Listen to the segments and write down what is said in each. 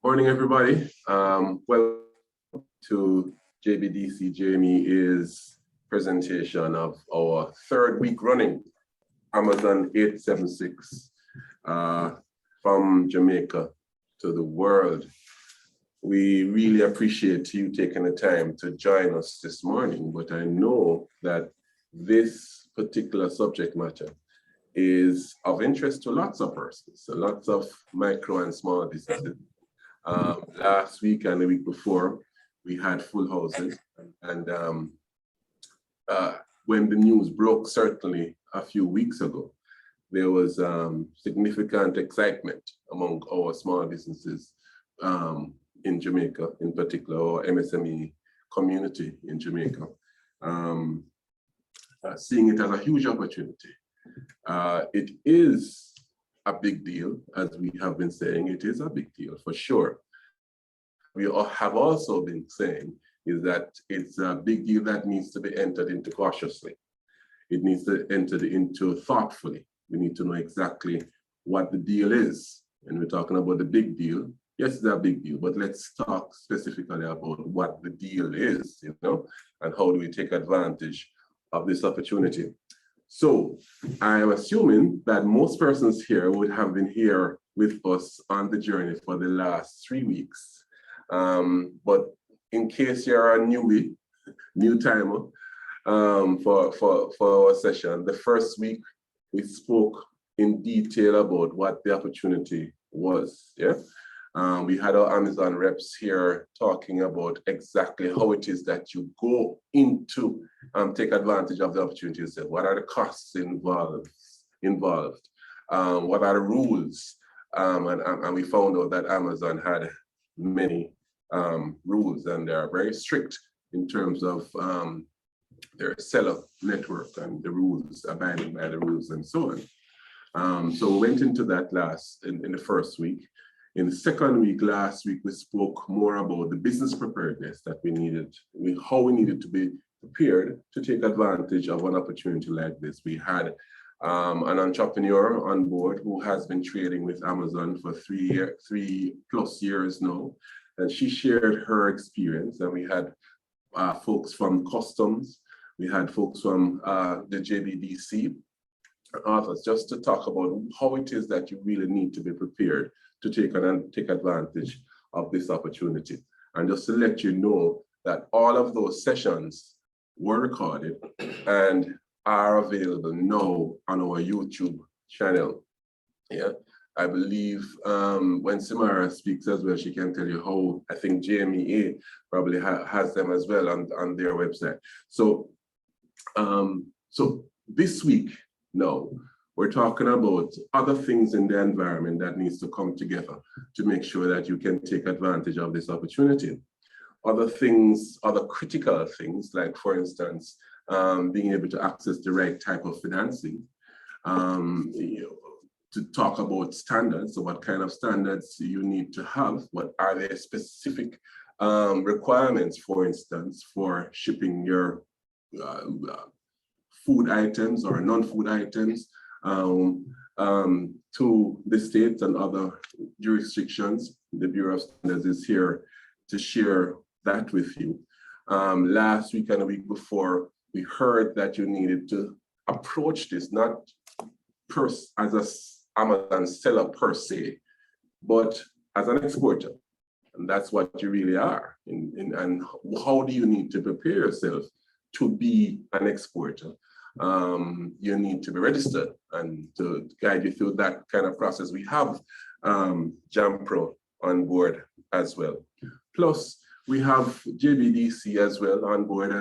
Morning, everybody. Welcome to JBDC JMEA's presentation of our third week running Amazon 876 from Jamaica to the world. We really appreciate you taking the time to join us this morning, but I know that this particular subject matter is of interest to lots of persons, so lots of micro and small businesses. Last week and the week before, we had full houses, and when the news broke, certainly a few weeks ago, there was significant excitement among our small businesses in Jamaica, in particular, our MSME community in Jamaica, seeing it as a huge opportunity. It is a big deal, as we have been saying. It is a big deal for sure. We have also been saying is that it's a big deal that needs to be entered into cautiously. It needs to enter into thoughtfully. We need to know exactly what the deal is. And we're talking about the big deal. Yes, it's a big deal, but let's talk specifically about what the deal is, and how do we take advantage of this opportunity. So I am assuming that most persons here would have been here with us on the journey for the last 3 weeks. But in case you're a new timer for our session, the first week we spoke in detail about what the opportunity was. We had our Amazon reps here talking about exactly how it is that you go into take advantage of the opportunities. What are the costs involved? What are the rules? And we found out that Amazon had many rules, and they are very strict in terms of their seller network and the rules, abiding by the rules and so on. So we went into that in the first week. In the second week, last week, we spoke more about the business preparedness that we needed, how we needed to be prepared to take advantage of an opportunity like this. We had an entrepreneur on board who has been trading with Amazon for 3+ years now, and she shared her experience. And we had folks from customs, we had folks from the JBDC, others, just to talk about how it is that you really need to be prepared to take advantage of this opportunity. And just to let you know that all of those sessions were recorded and are available now on our YouTube channel. I believe when Simara speaks as well, she can tell you how I think JMEA probably has them as well on their website. So, so this week now, we're talking about other things in the environment that needs to come together to make sure that you can take advantage of this opportunity. Other things, other critical things, like for instance, being able to access the right type of financing, to talk about standards. So what kind of standards you need to have? What are the specific requirements, for instance, for shipping your food items or non-food items to the states and other jurisdictions. The Bureau of Standards is here to share that with you. Last week and the week before, we heard that you needed to approach this not as an Amazon seller per se, but as an exporter. And that's what you really are. And how do you need to prepare yourself to be an exporter? You need to be registered, and to guide you through that kind of process, we have JAMPRO on board as well. Plus, we have JBDC as well on board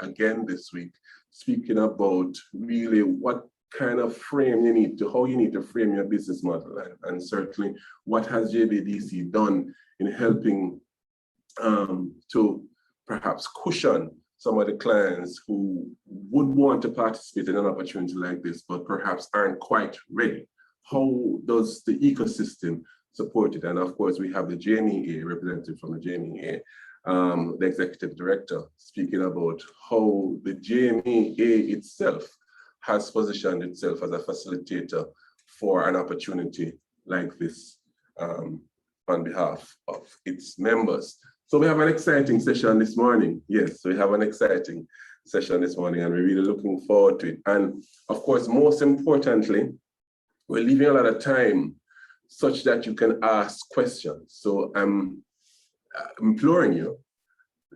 again this week, speaking about really what kind of frame you need to, how you need to frame your business model, and certainly what has JBDC done in helping to perhaps cushion some of the clients who would want to participate in an opportunity like this, but perhaps aren't quite ready. How does the ecosystem support it? And of course, we have the JMEA, representative from the JMEA, the executive director, speaking about how the JMEA itself has positioned itself as a facilitator for an opportunity like this on behalf of its members. So we have an exciting session this morning. Yes, we have an exciting session this morning, and we're really looking forward to it. And of course, most importantly, we're leaving a lot of time such that you can ask questions. So I'm imploring you,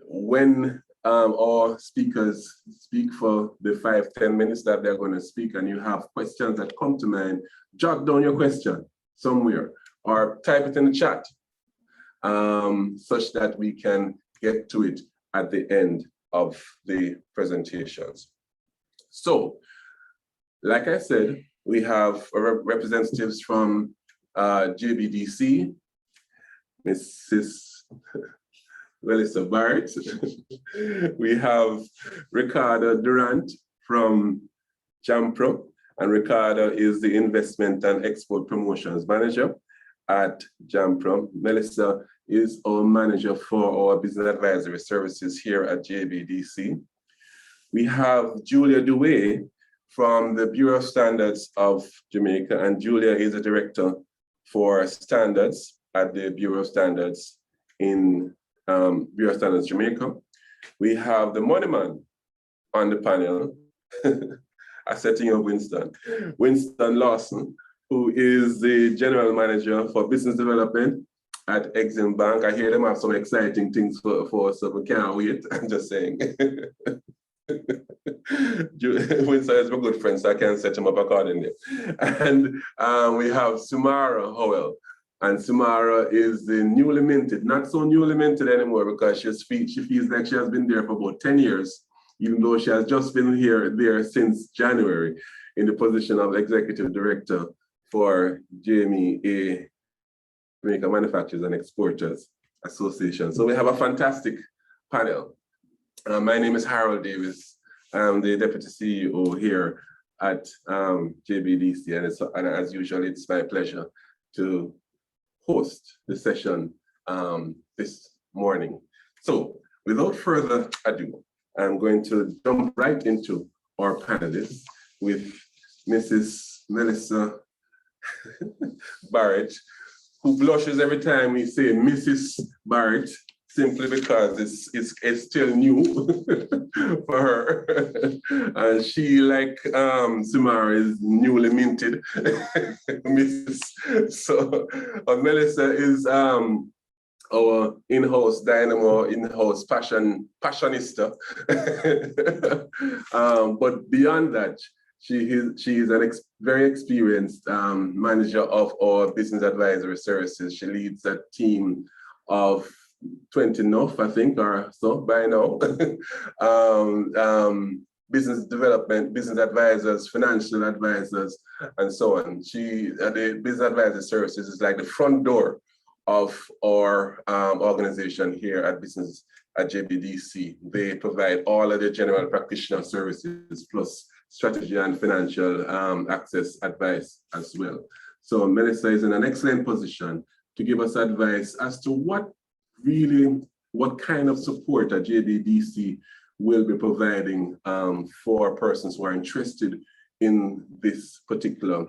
when our speakers speak for the 5-10 minutes that they're going to speak, and you have questions that come to mind, jot down your question somewhere or type it in the chat, such that we can get to it at the end of the presentations. So, like I said, we have representatives from JBDC, Mrs. Melissa Barrett. We have Ricardo Durant from JAMPRO, and Ricardo is the Investment and Export Promotions Manager at JAMPRO. Melissa is our manager for our business advisory services here at JBDC. We have Julia Dewey from the Bureau of Standards of Jamaica, and Julia is a director for standards at the Bureau of Standards in Bureau of Standards Jamaica. We have the money man on the panel. I said to you, Winston Lawson, who is the general manager for business development at EXIM Bank. I hear them have some exciting things for us, so we can't wait. I'm just saying. Winston is my good friend, so I can set him up accordingly. And we have Simara Howell. And Simara is the newly minted, not so newly minted anymore, because she feels like she has been there for about 10 years, even though she has just been there since January in the position of executive director for JMEA, Jamaica Manufacturers and Exporters Association. So we have a fantastic panel. My name is Harold Davis. I'm the deputy CEO here at JBDC, and as usual, it's my pleasure to host the session this morning. So without further ado, I'm going to jump right into our panelists with Mrs. Melissa Barrett, who blushes every time we say Mrs. Barrett, simply because it's still new for her. And she, like Simara, is newly minted. So Melissa is our in-house dynamo, in-house passionista. But beyond that, she is a very experienced manager of our business advisory services. She leads a team of 20 enough, I think, or so by now. Business development, business advisors, financial advisors, and so on. The business advisory services is like the front door of our organization here at JBDC. They provide all of the general practitioner services plus strategy and financial access advice as well. So Melissa is in an excellent position to give us advice as to what kind of support a JBDC will be providing for persons who are interested in this particular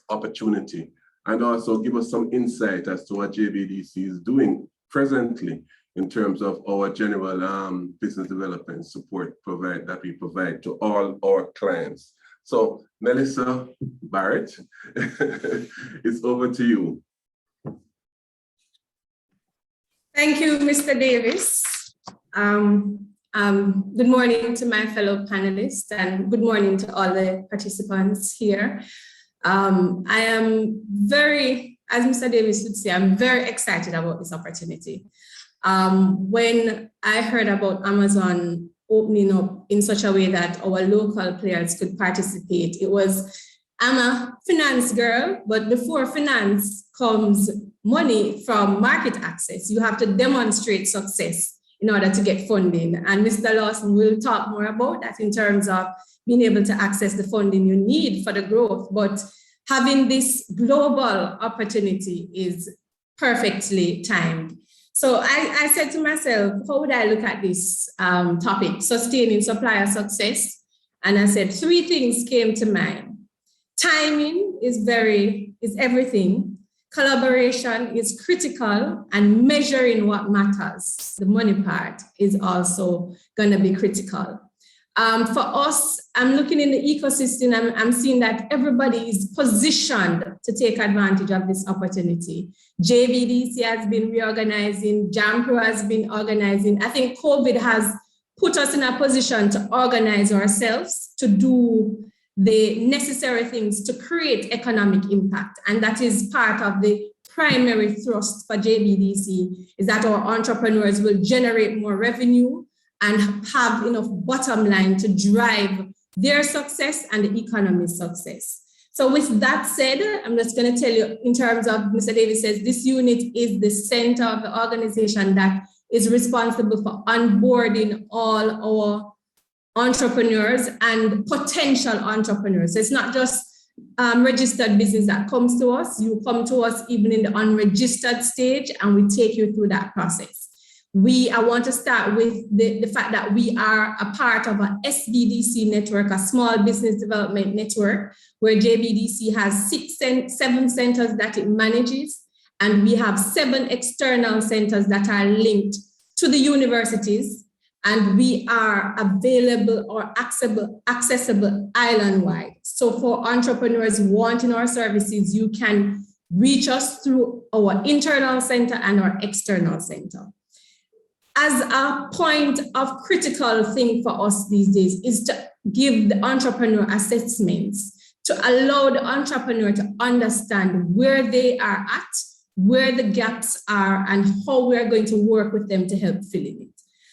opportunity, and also give us some insight as to what JBDC is doing presently in terms of our general business development support that we provide to all our clients. So Melissa Barrett, it's over to you. Thank you, Mr. Davis. Good morning to my fellow panelists, and good morning to all the participants here. I am very, as Mr. Davis would say, I'm very excited about this opportunity. When I heard about Amazon opening up in such a way that our local players could participate, I'm a finance girl, but before finance comes money from market access. You have to demonstrate success in order to get funding. And Mr. Lawson will talk more about that in terms of being able to access the funding you need for the growth. But having this global opportunity is perfectly timed. So I said to myself, how would I look at this topic, sustaining supplier success? And I said, 3 things came to mind. Timing is everything. Collaboration is critical, and measuring what matters, the money part, is also going to be critical. For us, I'm looking in the ecosystem, I'm seeing that everybody is positioned to take advantage of this opportunity. JBDC has been reorganizing, JAMPRO has been organizing. I think COVID has put us in a position to organize ourselves, to do the necessary things to create economic impact. And that is part of the primary thrust for JBDC, is that our entrepreneurs will generate more revenue and have enough bottom line to drive their success and the economy's success. So with that said, I'm just going to tell you, in terms of, Mr. Davis says, this unit is the center of the organization that is responsible for onboarding all our entrepreneurs and potential entrepreneurs. So it's not just registered business that comes to us. You come to us even in the unregistered stage, and we take you through that process. I want to start with the fact that we are a part of a SBDC network, a small business development network, where JBDC has 7 centers that it manages, and we have 7 external centers that are linked to the universities, and we are available or accessible island-wide. So for entrepreneurs wanting our services, you can reach us through our internal center and our external center. As a point of critical thing for us these days is to give the entrepreneur assessments, to allow the entrepreneur to understand where they are at, where the gaps are, and how we're going to work with them to help fill in it.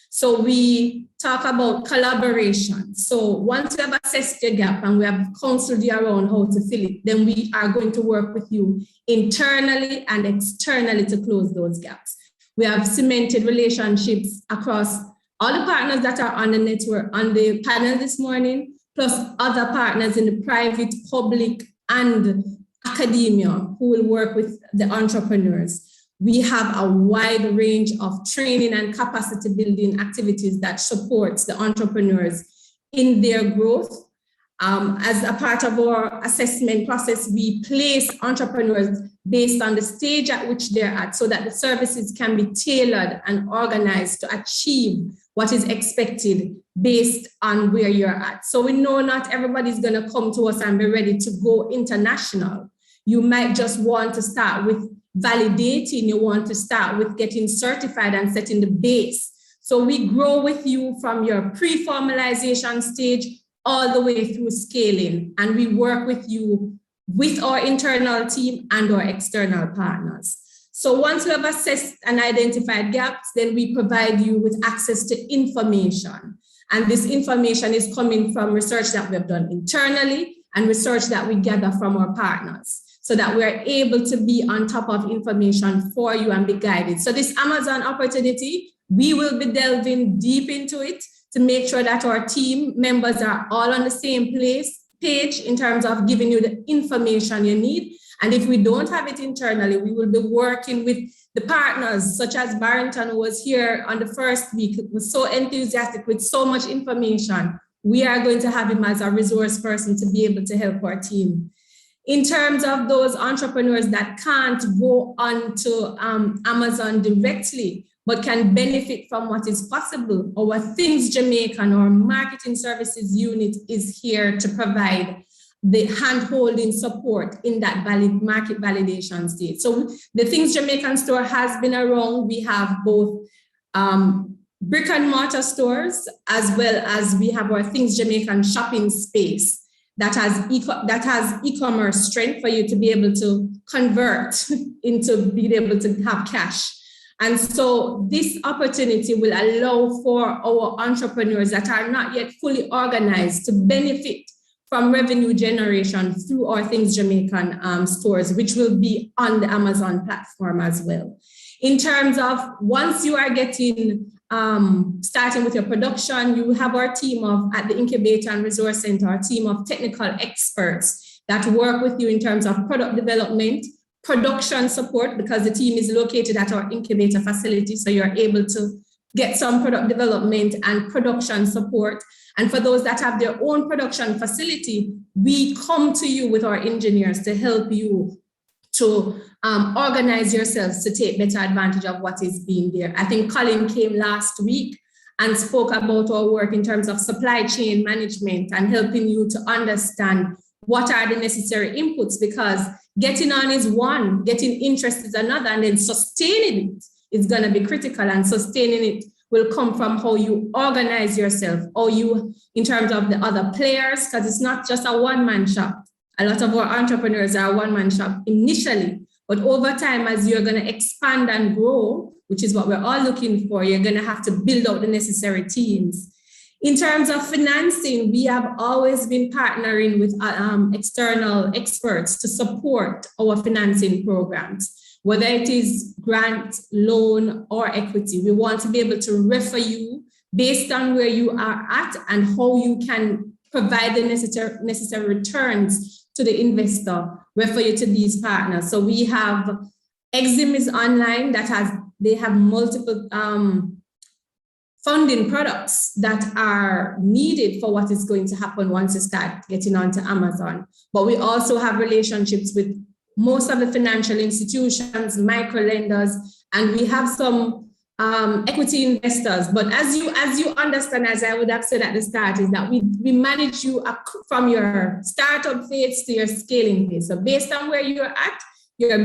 So we talk about collaboration. So once we have assessed the gap and we have counseled you around how to fill it, then we are going to work with you internally and externally to close those gaps. We have cemented relationships across all the partners that are on the network, on the panel this morning, plus other partners in the private, public, and academia who will work with the entrepreneurs. We have a wide range of training and capacity building activities that supports the entrepreneurs in their growth. As a part of our assessment process, we place entrepreneurs based on the stage at which they're at, so that the services can be tailored and organized to achieve what is expected based on where you're at. So we know not everybody's going to come to us and be ready to go international. You might just want to start with validating, you want to start with getting certified and setting the base. So we grow with you from your pre-formalization stage all the way through scaling, and we work with you with our internal team and our external partners. So once we have assessed and identified gaps, then we provide you with access to information. And this information is coming from research that we have done internally and research that we gather from our partners, so that we are able to be on top of information for you and be guided. So this Amazon opportunity, we will be delving deep into it to make sure that our team members are all on the same page in terms of giving you the information you need. And if we don't have it internally, we will be working with the partners, such as Barrett, who was here on the first week, was so enthusiastic with so much information. We are going to have him as a resource person to be able to help our team. In terms of those entrepreneurs that can't go on to Amazon directly, but can benefit from what is possible, our Things Jamaica, our marketing services unit, is here to provide the hand-holding support in that market validation stage. So the Things Jamaican store has been around. We have both brick and mortar stores, as well as we have our Things Jamaican shopping space that has e-commerce strength for you to be able to convert into being able to have cash. And so this opportunity will allow for our entrepreneurs that are not yet fully organized to benefit from revenue generation through our Things Jamaican stores, which will be on the Amazon platform as well. In terms of once you are getting starting with your production, you have our team at the Incubator and Resource Center, our team of technical experts that work with you in terms of product development, production support, because the team is located at our incubator facility, so you're able to get some product development and production support. And for those that have their own production facility, we come to you with our engineers to help you to organize yourselves to take better advantage of what is being there. I think Colin came last week and spoke about our work in terms of supply chain management and helping you to understand what are the necessary inputs, because getting on is one, getting interest is another, and then sustaining it is going to be critical, and sustaining it will come from how you organize yourself, or you, in terms of the other players, because it's not just a one-man shop. A lot of our entrepreneurs are a one-man shop initially, but over time, as you're going to expand and grow, which is what we're all looking for, you're going to have to build out the necessary teams. In terms of financing, we have always been partnering with external experts to support our financing programs, whether it is grant, loan, or equity. We want to be able to refer you based on where you are at and how you can provide the necessary returns to the investor, refer you to these partners. So we have EXIM is online, they have multiple funding products that are needed for what is going to happen once you start getting onto Amazon. But we also have relationships with most of the financial institutions, micro lenders, and we have some equity investors. But as you understand, as I would have said at the start, is that we manage you from your startup phase to your scaling phase. So based on where you're at, you'll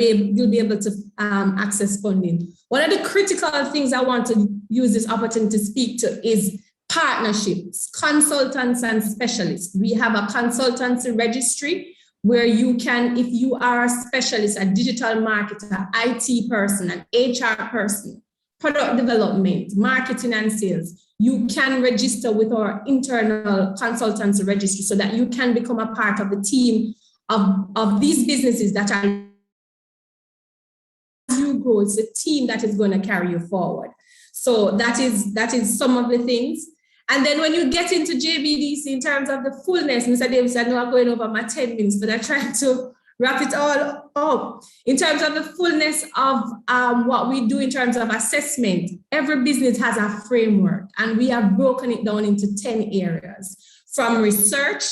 be able to access funding. One of the critical things I want to use this opportunity to speak to is partnerships, consultants and specialists. We have a consultancy registry where you can, if you are a specialist, a digital marketer, IT person, an HR person, product development, marketing and sales, you can register with our internal consultancy registry so that you can become a part of the team of these businesses that are, as you grow, it's the team that is going to carry you forward. So that is some of the things. And then when you get into JBDC in terms of the fullness, Mr. Davis, I know I'm going over my 10 minutes, but I'm trying to wrap it all up. In terms of the fullness of what we do in terms of assessment, every business has a framework, and we have broken it down into 10 areas, from research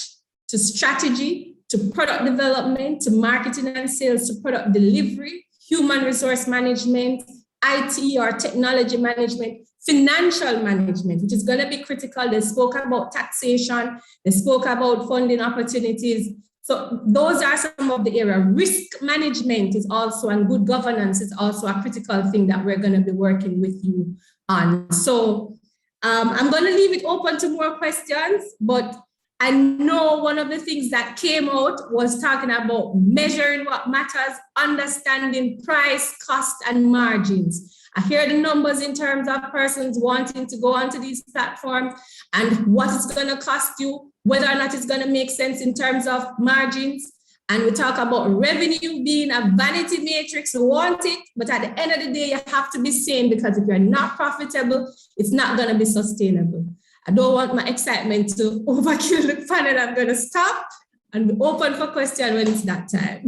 to strategy, to product development, to marketing and sales, to product delivery, human resource management, IT or technology management, financial management, which is going to be critical. They spoke about taxation, they spoke about funding opportunities. So those are some of the areas. Risk management is also, and good governance is also a critical thing that we're going to be working with you on. So I'm going to leave it open to more questions, but I know one of the things that came out was talking about measuring what matters, understanding price, cost, and margins. I hear the numbers in terms of persons wanting to go onto these platforms and what it's going to cost you, whether or not it's going to make sense in terms of margins. And we talk about revenue being a vanity matrix. We want it, but at the end of the day, you have to be sane, because if you're not profitable, it's not going to be sustainable. I don't want my excitement to overkill the panel. I'm going to stop and be open for questions when it's that time.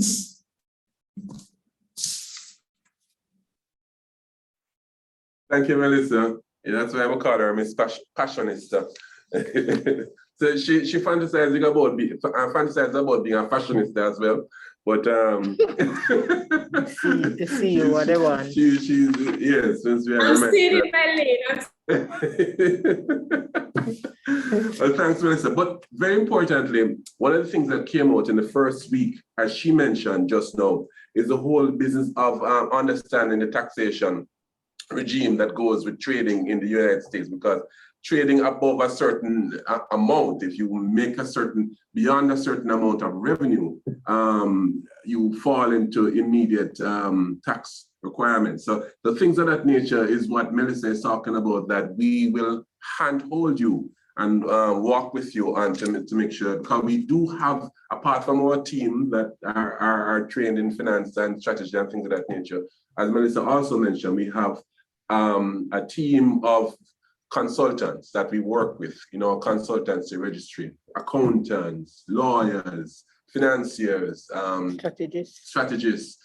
Thank you, Melissa. Yeah, that's why I call her Miss Passionista. So she fantasizes about being a fashionista as well. But to see you what they want. She's yes, since we are. I'm still in my lane. Well, thanks, Melissa. But very importantly, one of the things that came out in the first week, as she mentioned just now, is the whole business of understanding the taxation regime that goes with trading in the United States, because trading above a certain amount, if you make beyond a certain amount of revenue, you fall into immediate tax requirements. So the things of that nature is what Melissa is talking about, that we will handhold you and walk with you on to make sure, because we do have, apart from our team that are trained in finance and strategy and things of that nature, as Melissa also mentioned, we have a team of consultants that we work with, consultancy registry, accountants, lawyers, financiers, strategists,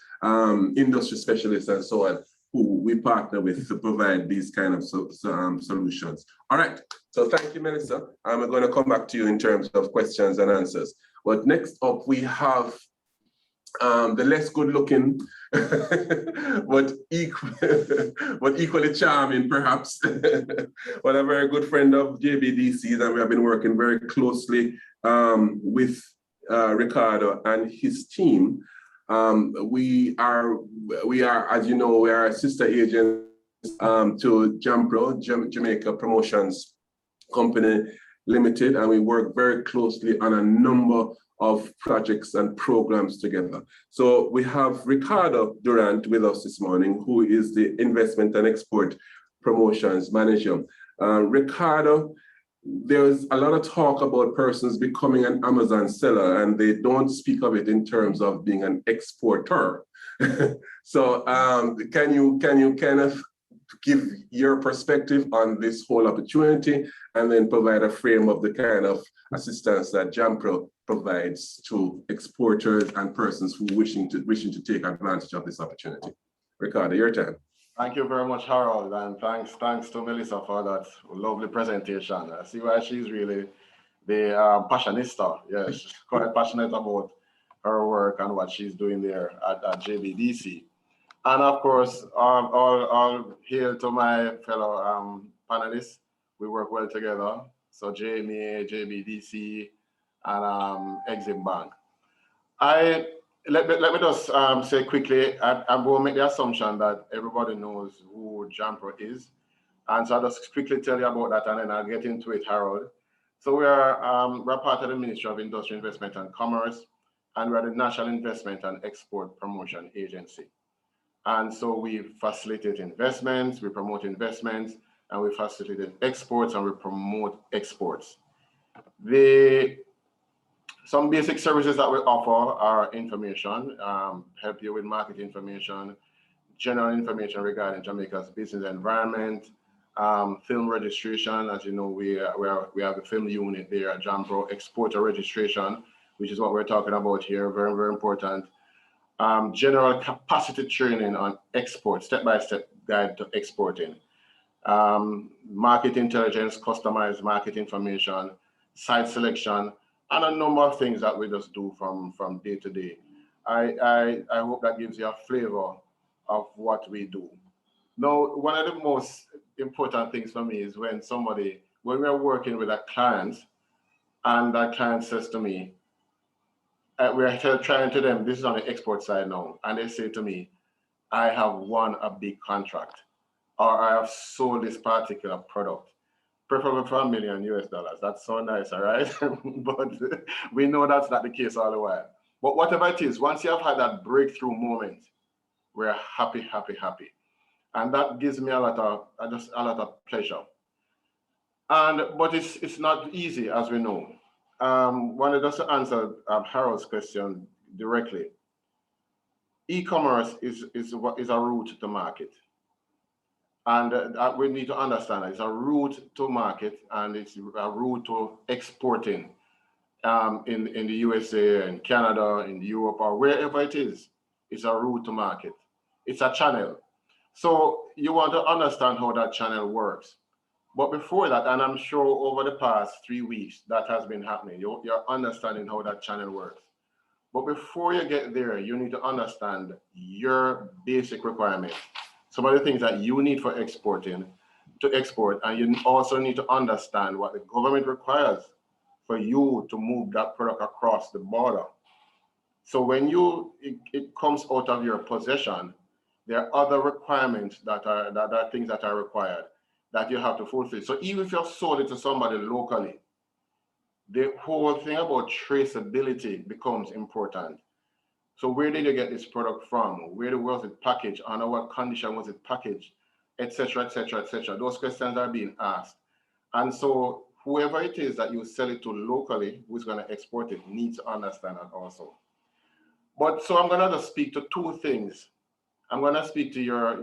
industry specialists, and so on, who we partner with to provide these kind of solutions. All right, so thank you, Melissa. I'm going to come back to you in terms of questions and answers. But next up, we have the less good looking, but equally charming, perhaps. But a very good friend of JBDC, and we have been working very closely with Ricardo and his team. We are, as you know, we are a sister agent to JAMPRO, Jamaica Promotions Company Limited, and we work very closely on a number of projects and programs together. So we have Ricardo Durant with us this morning, who is the Investment and Export Promotions Manager. Ricardo, there's a lot of talk about persons becoming an Amazon seller, and they don't speak of it in terms of being an exporter. So can you kind of give your perspective on this whole opportunity, and then provide a frame of the kind of assistance that JAMPRO provides to exporters and persons who wishing to take advantage of this opportunity. Ricardo, your turn. Thank you very much, Harold, and thanks to Melissa for that lovely presentation. I see why she's really the passionista. Yes, she's quite passionate about her work and what she's doing there at JBDC. And of course, all hail to my fellow panelists. We work well together. So JMEA, JBDC, and EXIM Bank. Let me just say quickly, I'm going to make the assumption that everybody knows who JAMPRO is. And so I'll just quickly tell you about that, and then I'll get into it, Harold. So we're part of the Ministry of Industry, Investment and Commerce, and we're the National Investment and Export Promotion Agency. And so we facilitate investments, we promote investments, and we facilitate exports, and we promote exports. Some basic services that we offer are information, help you with market information, general information regarding Jamaica's business environment, film registration. As you know, we have a film unit there at JAMPRO, exporter registration, which is what we're talking about here, very, very important. General capacity training on export, step-by-step guide to exporting. Market intelligence, customized market information, site selection, and a number of things that we just do from day to day. I hope that gives you a flavor of what we do. Now, one of the most important things for me is when we're working with a client, and that client says to me, we're trying to them, this is on the export side now, and they say to me, I have won a big contract, or I have sold this particular product, preferably for $1 million US. That's so nice, all right? But we know that's not the case all the while. But whatever it is, once you have had that breakthrough moment, we're happy, happy, happy. And that gives me just a lot of pleasure. But it's not easy, as we know. Wanted just to answer Harold's question directly. E-commerce is a route to market. And we need to understand that it's a route to market, and it's a route to exporting in the USA, in Canada, in Europe, or wherever it is. It's a route to market. It's a channel. So you want to understand how that channel works. But before that, and I'm sure over the past 3 weeks, that has been happening. You're understanding how that channel works. But before you get there, you need to understand your basic requirements. Some of the things that you need for exporting to export, and you also need to understand what the government requires for you to move that product across the border. So when it comes out of your possession, there are other requirements that are things that are required that you have to fulfill. So even if you've sold it to somebody locally, the whole thing about traceability becomes important. So where did you get this product from? Where was it packaged? Under what condition was it packaged? Etc., etc., etc. Those questions are being asked. And so whoever it is that you sell it to locally, who's going to export it, needs to understand that also. But so I'm going to just speak to two things. I'm going to speak to your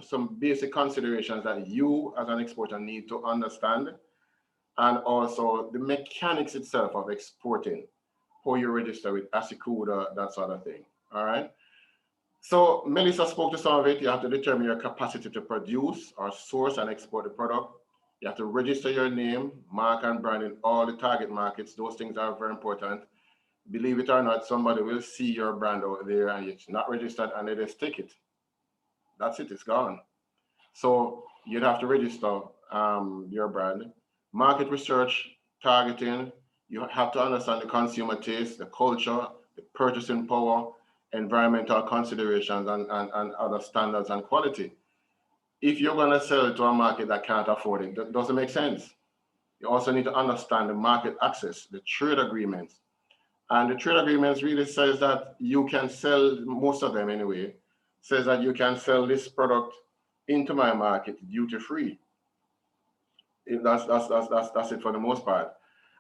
some basic considerations that you as an exporter need to understand, and also the mechanics itself of exporting, how you register with ASICUDA, that sort of thing. All right. So Melissa spoke to some of it. You have to determine your capacity to produce or source and export the product. You have to register your name, mark and brand in all the target markets. Those things are very important. believe it or not, somebody will see your brand out there and it's not registered and they just take it. That's it, it's gone. So you'd have to register your brand. Market research, targeting, you have to understand the consumer taste, the culture, the purchasing power, environmental considerations, and other standards and quality. If you're going to sell it to a market that can't afford it, that doesn't make sense. You also need to understand the market access, the trade agreements. And the trade agreements really says that you can sell, most of them anyway, says that you can sell this product into my market duty-free. That's it for the most part.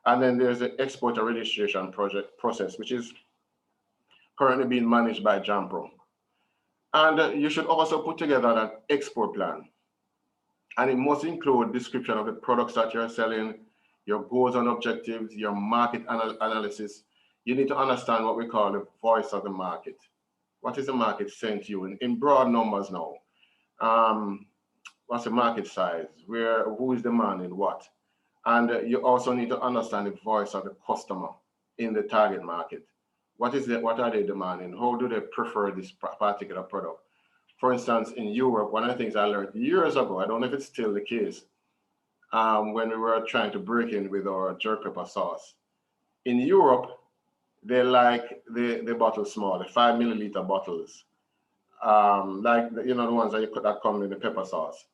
And then there's the exporter registration process, which is currently being managed by JAMPRO. And you should also put together an export plan. And it must include description of the products that you're selling, your goals and objectives, your market analysis. You need to understand what we call the voice of the market. What is the market saying to you in broad numbers now? What's the market size? Who is demanding what? And you also need to understand the voice of the customer in the target market. What are they demanding? How do they prefer this particular product? For instance, in Europe, one of the things I learned years ago, I don't know if it's still the case, when we were trying to break in with our jerk pepper sauce. In Europe, they like the bottles small, the 5 milliliter bottles, like the ones that come in the pepper sauce.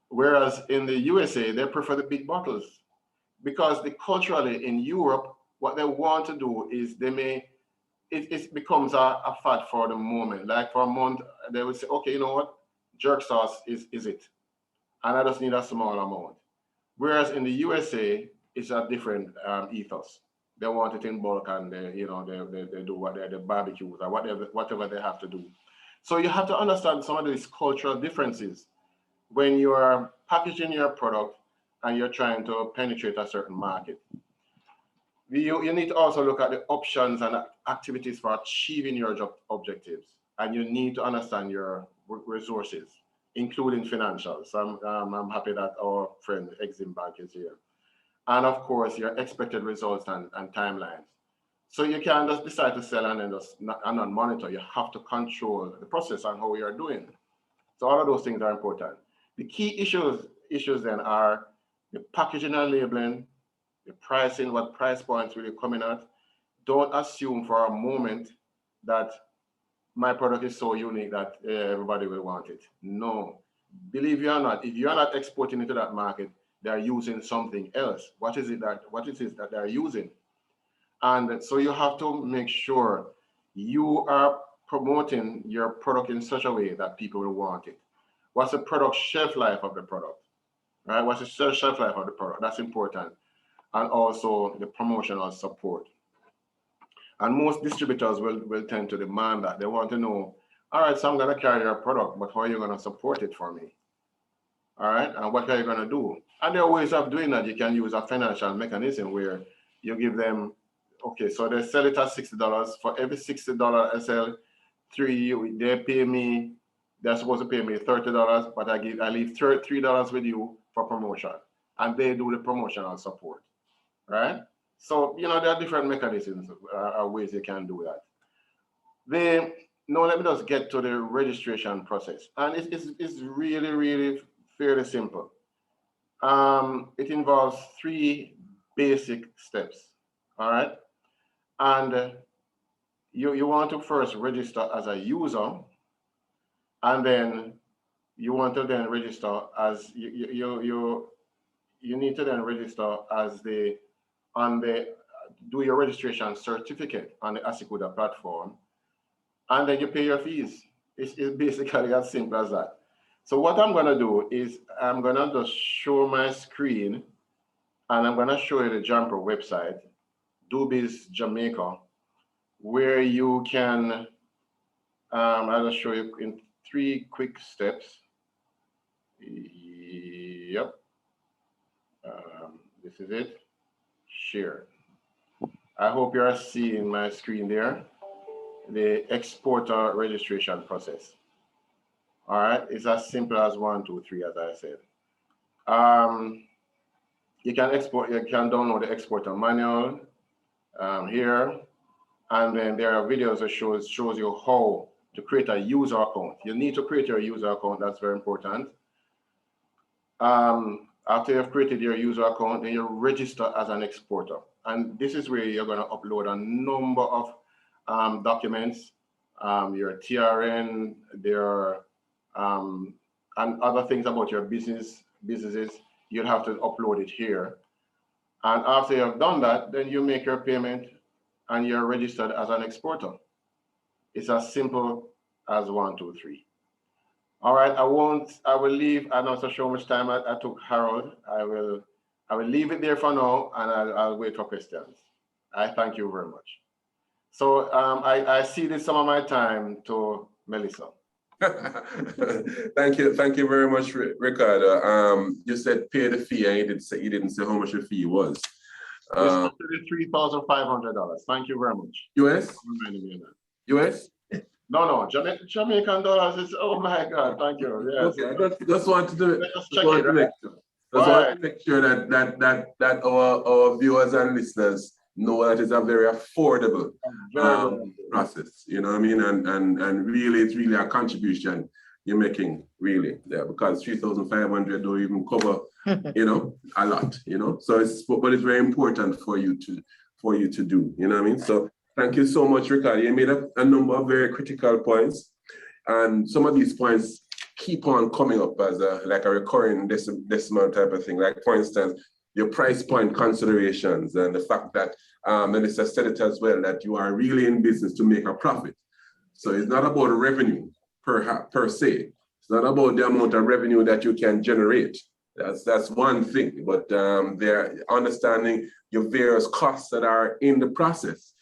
Whereas in the USA, they prefer the big bottles, because culturally in Europe, what they want to do is it becomes a fad for the moment. Like for a month, they would say, okay, you know what, jerk sauce is it, and I just need a small amount. Whereas in the USA, it's a different ethos. They want it in bulk, and they do what the barbecues or whatever they have to do. So you have to understand some of these cultural differences when you are packaging your product and you're trying to penetrate a certain market. You need to also look at the options and activities for achieving your objectives, and you need to understand your resources, including financials. I'm happy that our friend EXIM Bank is here. And of course, your expected results and timelines. So you can't just decide to sell and then just not monitor. You have to control the process and how you're doing. So all of those things are important. The key issues then are the packaging and labeling, the pricing, what price points really coming at. Don't assume for a moment that my product is so unique that everybody will want it. No, believe it or not, if you're not exporting into that market, they're using something else. What is it that they're using? And so you have to make sure you are promoting your product in such a way that people will want it. What's the product shelf life of the product, right? What's the shelf life of the product? That's important. And also the promotional support. And most distributors will tend to demand that. They want to know, all right, so I'm going to carry your product, but how are you going to support it for me? All right, and what are you going to do? And there are ways of doing that. You can use a financial mechanism where you give them, okay, so they sell it at $60. For every $60 I sell, they pay me, they're supposed to pay me $30, but I leave $3 with you for promotion. And they do the promotional support, right? So, there are different mechanisms or ways you can do that. Now let me just get to the registration process. And it's really, really fairly simple. It involves 3 basic steps, all right? And you want to first register as a user, and then you want to then register as, you need to then register as do your registration certificate on the Asikuda platform, and then you pay your fees. It's basically as simple as that. So what I'm going to do is I'm going to just show my screen, and I'm going to show you the JAMPRO website, Dewey's Jamaica, where you can, I'll just show you in 3 quick steps. Yep. This is it. Share. I hope you are seeing my screen there, the exporter registration process. All right, it's as simple as 1, 2, 3, as I said. You can download the exporter manual here. And then there are videos that shows you how to create a user account. You need to create your user account. That's very important. After you've created your user account, then you register as an exporter. And this is where you're going to upload a number of documents, your TRN, and other things about your businesses. You'll have to upload it here. And after you've done that, then you make your payment and you're registered as an exporter. It's as simple as 1, 2, 3. All right, I will leave. I'm not so sure how much time I took, Harold. I will leave it there for now, and I'll wait for questions. I thank you very much. So I ceded some of my time to Melissa. Thank you very much, Ricardo. You said pay the fee, and you didn't say how much the fee was. It's $3,500. Thank you very much. US? US? No, Jamaican dollars is, oh my God, thank you. Yes. Okay, just wanted to make sure that our viewers and listeners know that it's a very affordable process, you know what I mean? And really, it's really a contribution you're making, really, because 3,500 don't even cover, you know, a lot, you know? So it's very important for you to do, you know what I mean? So thank you so much, Ricardo. You made a number of very critical points, and some of these points keep on coming up as a recurring decimal type of thing. Like, for instance, your price point considerations and the fact that Melissa said it as well, that you are really in business to make a profit. So it's not about revenue per se. It's not about the amount of revenue that you can generate. That's one thing, but they're understanding your various costs that are in the process.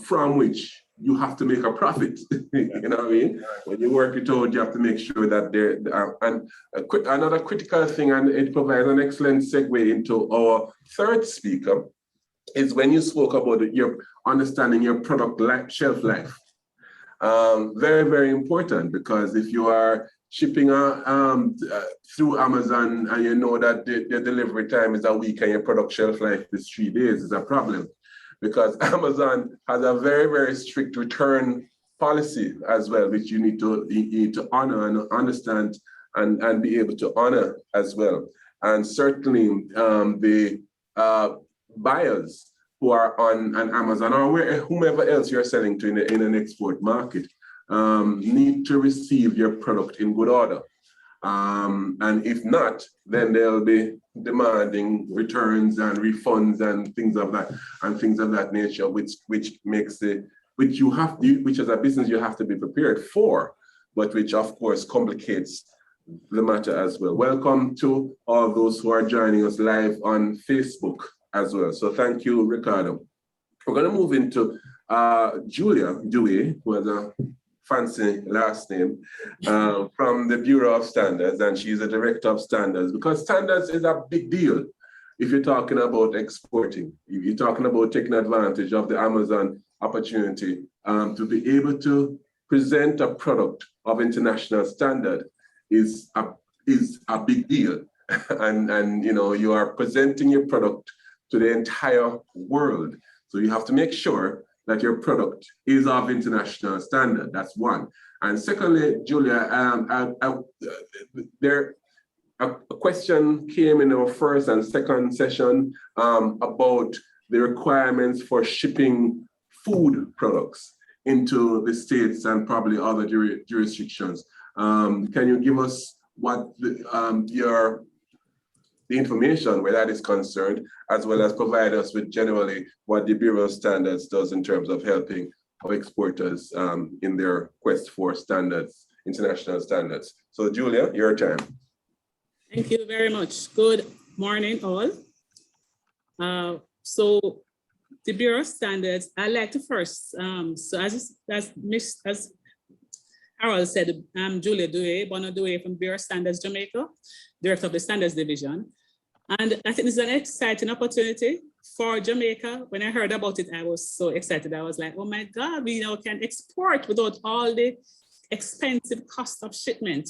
From which you have to make a profit. You know what I mean? When you work it out, you have to make sure that another critical thing, and it provides an excellent segue into our third speaker, is when you spoke about your understanding your product shelf life. Very, very important, because if you are shipping through Amazon and you know that the delivery time is a week and your product shelf life is 3 days, is a problem. Because Amazon has a very, very strict return policy as well, which you need to honor and understand and be able to honor as well. And certainly the buyers who are on an Amazon or whomever else you're selling to in an export market need to receive your product in good order. And if not, then they'll be demanding returns and refunds and things of that nature, which as a business you have to be prepared for, but which of course complicates the matter as well. Welcome to all those who are joining us live on Facebook as well. So thank you, Ricardo. We're going to move into Julia Dewey, who has a fancy last name, from the Bureau of Standards, and she's a director of standards, because standards is a big deal if you're talking about exporting. If you're talking about taking advantage of the Amazon opportunity to be able to present a product of international standard is a big deal. and you know, you are presenting your product to the entire world. So you have to make sure that your product is of international standard. That's one. And secondly, Julia, a question came in our first and second session about the requirements for shipping food products into the States and probably other jurisdictions. Can you give us what the information where that is concerned, as well as provide us with generally what the Bureau of Standards does in terms of helping our exporters in their quest for standards, international standards. So Julia, your turn. Thank you very much. Good morning, all. So the Bureau of Standards, I'd like to first, so as Howell said, I'm Julia Dewey, Bono Dewey from Bureau of Standards Jamaica, Director of the Standards Division. And I think this is an exciting opportunity for Jamaica. When I heard about it, I was so excited. I was like, oh my God, we now can export without all the expensive cost of shipment.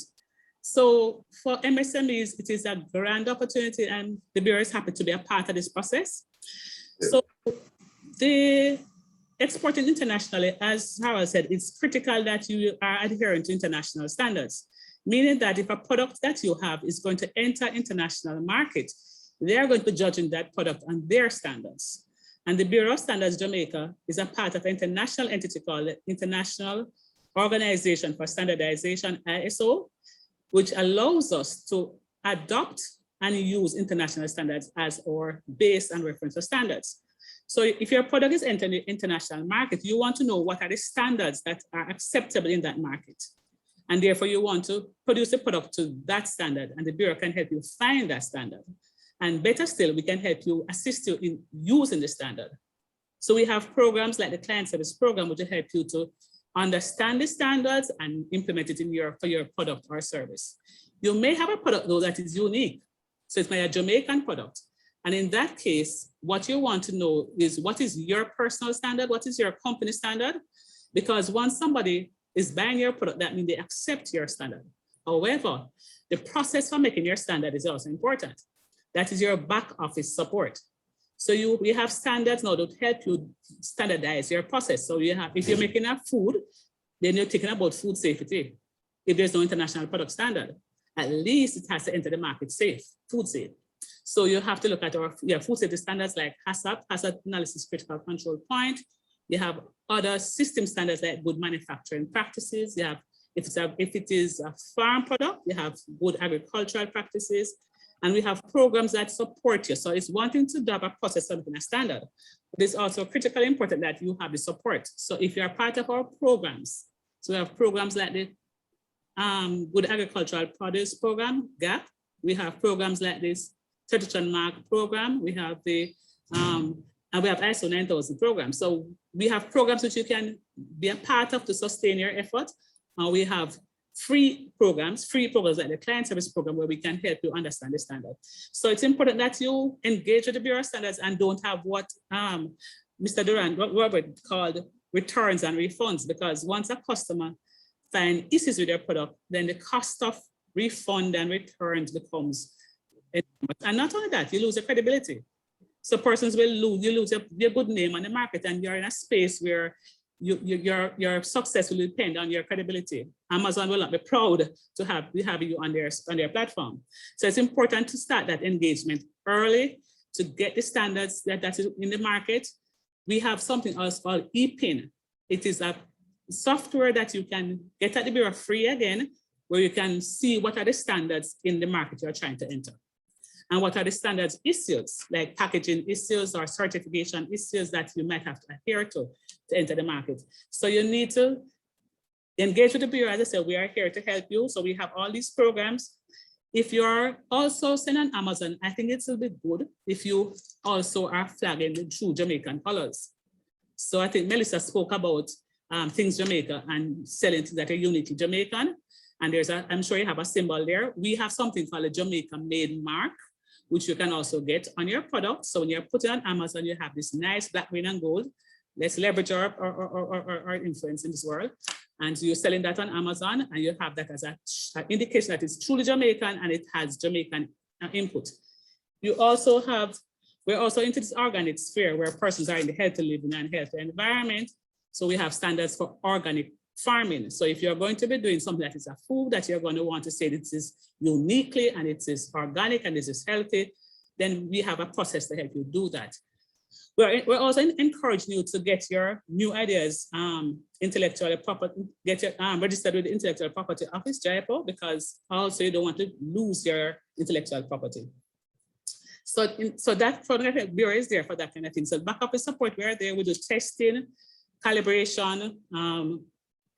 So for MSMEs, it is a grand opportunity, and the Bureau is happy to be a part of this process. Yeah. So the exporting internationally, as Howell said, it's critical that you are adhering to international standards, meaning that if a product that you have is going to enter international market, they are going to be judging that product on their standards. And the Bureau of Standards Jamaica is a part of an international entity called the International Organization for Standardization, ISO, which allows us to adopt and use international standards as our base and reference for standards. So if your product is entering the international market, you want to know what are the standards that are acceptable in that market. And therefore you want to produce a product to that standard, and the Bureau can help you find that standard. And better still, we can help you, assist you in using the standard. So we have programs like the Client Service Program, which will help you to understand the standards and implement it in for your product or service. You may have a product though that is unique. So it's a Jamaican product. And in that case, what you want to know is what is your personal standard? What is your company standard? Because once somebody is buying your product, that means they accept your standard. However, the process for making your standard is also important. That is your back office support. So we have standards now that help you standardize your process. So you have, if you're making a food, then you're thinking about food safety. If there's no international product standard, at least it has to enter the market safe, food safe. So you have to look at our food safety standards like HACCP, Hazard Analysis Critical Control Point. You have other system standards like good manufacturing practices. You have, if it is a farm product, you have good agricultural practices. And we have programs that support you. So it's one thing to have a process something a standard, but it's also critically important that you have the support. So if you're part of our programs, so we have programs like the Good Agricultural Produce Program, GAP. We have programs like this Certification Mark Program. We have the, and we have ISO 9000 programs. So we have programs which you can be a part of to sustain your effort. We have free programs like the Client Service Program, where we can help you understand the standard. So it's important that you engage with the Bureau of Standards and don't have what Mr. Durant, Robert called returns and refunds, because once a customer finds issues with their product, then the cost of refund and returns becomes enormous. And not only that, you lose your credibility. So persons will lose, you lose your good name on the market, and you're in a space where your success will depend on your credibility. Amazon will not be proud to have you on their platform. So it's important to start that engagement early to get the standards that is in the market. We have something else called ePIN. It is a software that you can get at the Bureau free again, where you can see what are the standards in the market you're trying to enter. And what are the standards issues, like packaging issues or certification issues that you might have to adhere to enter the market. So you need to engage with the Bureau. As I said, we are here to help you. So we have all these programs. If you're also selling on Amazon, I think it will be good if you also are flagging the true Jamaican colors. So I think Melissa spoke about Things Jamaica and selling things that are uniquely Jamaican. And there's I'm sure you have a symbol there. We have something called a Jamaica made mark, which you can also get on your product. So when you're putting on Amazon, you have this nice black, green, and gold. Let's leverage our influence in this world. And you're selling that on Amazon, and you have that as an indication that it's truly Jamaican and it has Jamaican input. You also have, we're also into this organic sphere where persons are in the healthy living and healthy environment. So we have standards for organic farming. So if you're going to be doing something that is a food that you're going to want to say this is uniquely and it is organic and this is healthy, then we have a process to help you do that. We're also encouraging you to get your new ideas intellectual property, get your registered with the Intellectual Property Office, JAMPRO, because also you don't want to lose your intellectual property. So that product Bureau is there for that kind of thing. So back office support, we are there. We do testing, calibration,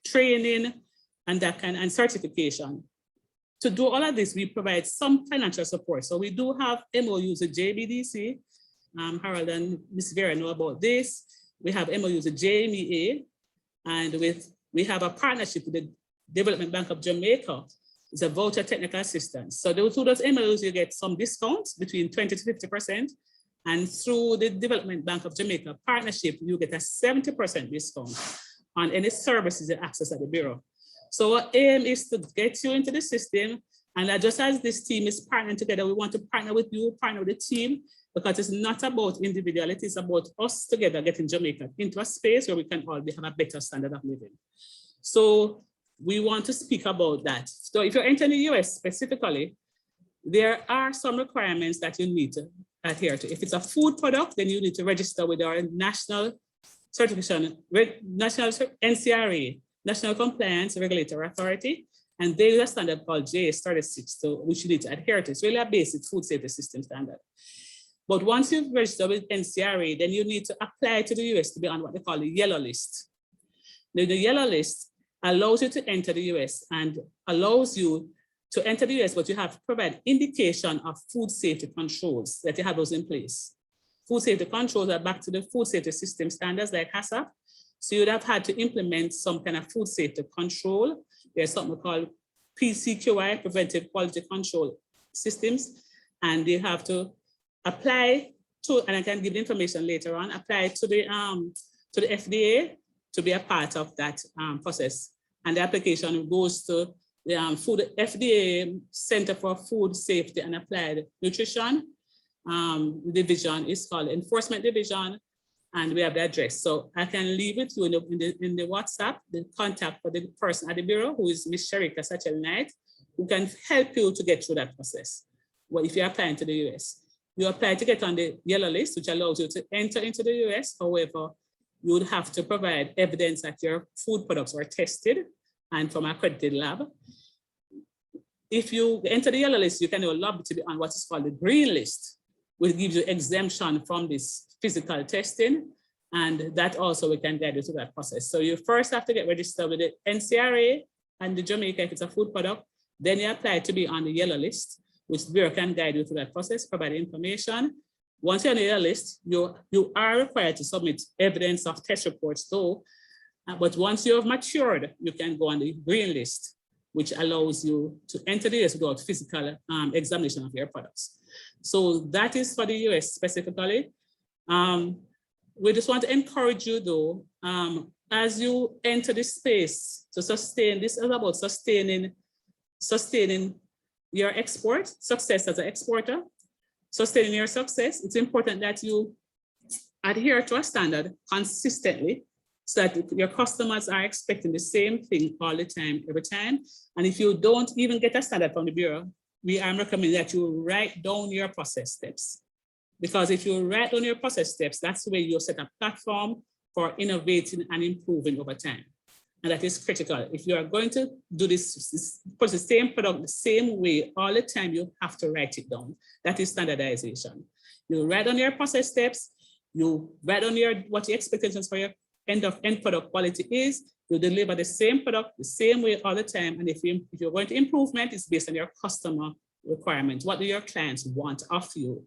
training, and that kind, and certification. To do all of this, we provide some financial support. So we do have MOUs with JBDC. Harold and Ms. Vera know about this. We have MOUs with JMEA, and we have a partnership with the Development Bank of Jamaica. It's a voucher technical assistance. So through those MOUs, you get some discounts between 20 to 50%. And through the Development Bank of Jamaica partnership, you get a 70% discount on any services you access at the Bureau. So our aim is to get you into the system, and just as this team is partnering together, we want to partner with you, partner with the team, because it's not about individuality, it's about us together getting Jamaica into a space where we can all have a better standard of living. So we want to speak about that. So if you're entering the US specifically, there are some requirements that you need to adhere to. If it's a food product, then you need to register with our national certification, national NCRA, National Compliance Regulatory Authority, and there is a standard called JS36, so which you need to adhere to. It's really a basic food safety system standard. But once you've registered with NCRA, then you need to apply to the US to be on what they call the yellow list. Now, the yellow list allows you to enter the US and allows you to enter the US, but you have to provide indication of food safety controls that you have those in place. Food safety controls are back to the food safety system standards like HACCP. So you'd have had to implement some kind of food safety control. There's something called PCQI, Preventive Quality Control Systems, and they have to apply to, and I can give the information later on, apply to the FDA to be a part of that process. And the application goes to the FDA Center for Food Safety and Applied Nutrition. The division is called Enforcement Division, and we have the address. So I can leave it to you in the WhatsApp, the contact for the person at the Bureau, who is Ms. Sharika Sachel Knight, who can help you to get through that process. Well, if you're applying to the US, you apply to get on the yellow list, which allows you to enter into the US. However, you would have to provide evidence that your food products were tested and from an accredited lab. If you enter the yellow list, you can lobby to be on what is called the green list, which gives you exemption from this physical testing. And that also we can guide you through that process. So you first have to get registered with the NCRA and the Jamaica if it's a food product. Then you apply to be on the yellow list, which the Bureau can guide you through that process, provide information. Once you're on the yellow list, you are required to submit evidence of test reports though. But once you have matured, you can go on the green list, which allows you to enter the US without physical examination of your products. So that is for the US specifically. We just want to encourage you though, as you enter this space to sustain, this is about sustaining your export, success as an exporter, sustaining your success. It's important that you adhere to a standard consistently so that your customers are expecting the same thing all the time, every time. And if you don't even get a standard from the Bureau, I'm recommending that you write down your process steps. Because if you write down your process steps, that's the way you set a platform for innovating and improving over time. And that is critical. If you are going to do this, put the same product the same way all the time, you have to write it down. That is standardization. You write down your process steps, you write down what your expectations for your end product quality is, you deliver the same product the same way all the time. And if you're going to improvement, it's based on your customer requirements. What do your clients want of you?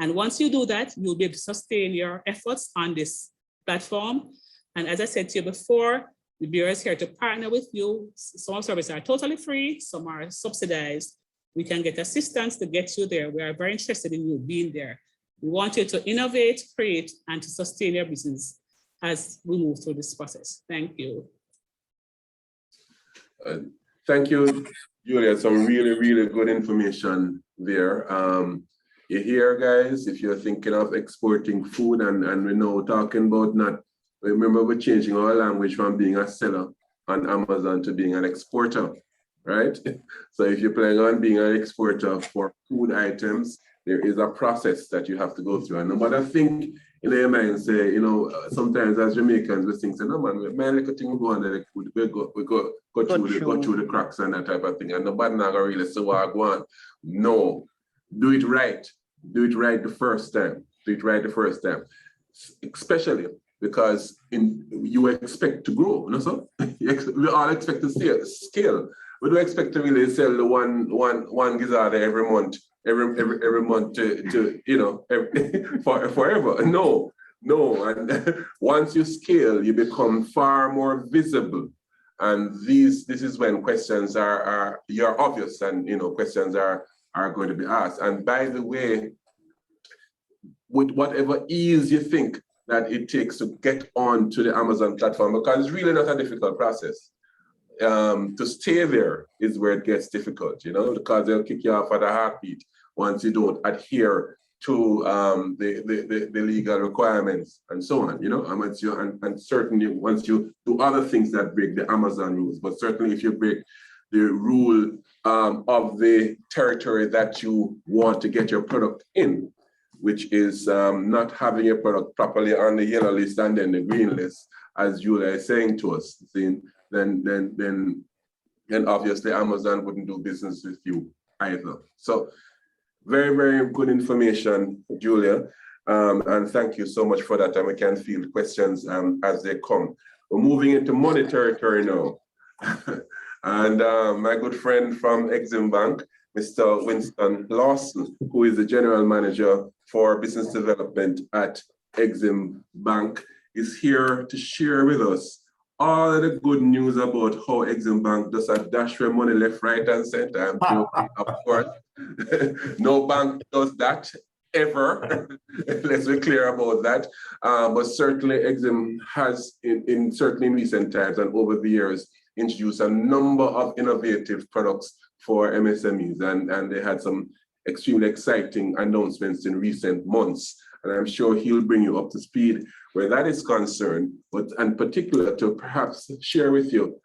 And once you do that, you'll be able to sustain your efforts on this platform. And as I said to you before, the Bureau is here to partner with you. Some services are totally free, some are subsidized. We can get assistance to get you there. We are very interested in you being there. We want you to innovate, create, and to sustain your business as we move through this process. Thank you. Thank you, Julia. Some really, really good information there. You hear, guys, if you're thinking of exporting food and we're now talking about not, remember we're changing our language from being a seller on Amazon to being an exporter, right? So if you're planning on being an exporter for food items, there is a process that you have to go through. And no matter think in your mind, say, sometimes as Jamaicans, we think, say, no man, my little thing will go on there, we go through the cracks and that type of thing. And nobody not gonna really say what I want. No, do it right. Do it right the first time. Do it right the first time. Especially because you expect to grow, so we all expect to scale. We don't expect to really sell the one gizzard every month to forever. No. And once you scale, you become far more visible. And this is when questions are obvious, and questions are going to be asked. And by the way, with whatever ease you think that it takes to get onto the Amazon platform, because it's really not a difficult process. To stay there is where it gets difficult, because they'll kick you off at a heartbeat once you don't adhere to the legal requirements and so on, and certainly once you do other things that break the Amazon rules, but certainly if you break the rule of the territory that you want to get your product in, which is not having your product properly on the yellow list and then the green list, as Julia is saying to us, then obviously Amazon wouldn't do business with you either. So very, very good information, Julia. And thank you so much for that. And we can field questions as they come. We're moving into money territory now. And my good friend from EXIM Bank, Mr. Winston Lawson, who is the General Manager for Business Development at EXIM Bank, is here to share with us all of the good news about how EXIM Bank does a dash for money left, right, and center. Of course, no bank does that ever. Let's be clear about that. But certainly EXIM has, certainly in recent times and over the years, introduced a number of innovative products for MSMEs, and they had some extremely exciting announcements in recent months. And I'm sure he'll bring you up to speed where that is concerned, but in particular to perhaps share with you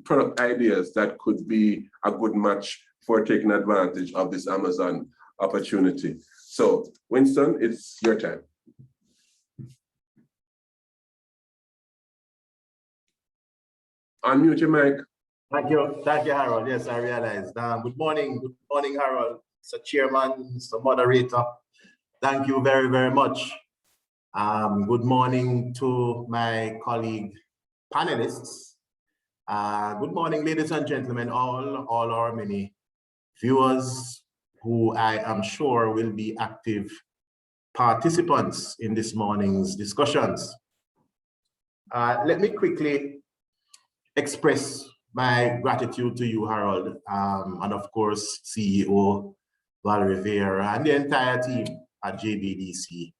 product ideas that could be a good match for taking advantage of this Amazon opportunity. So Winston, it's your time. Unmute your mic. Thank you, Harold. Yes, I realized. Good morning, Harold, Mr. Chairman, Mr. Moderator. Thank you very, very much. Good morning to my colleague panelists. Good morning, ladies and gentlemen, all our many viewers who I am sure will be active participants in this morning's discussions. Let me quickly express my gratitude to you, Harold, and of course, CEO Valerie Vieira and the entire team at JBDC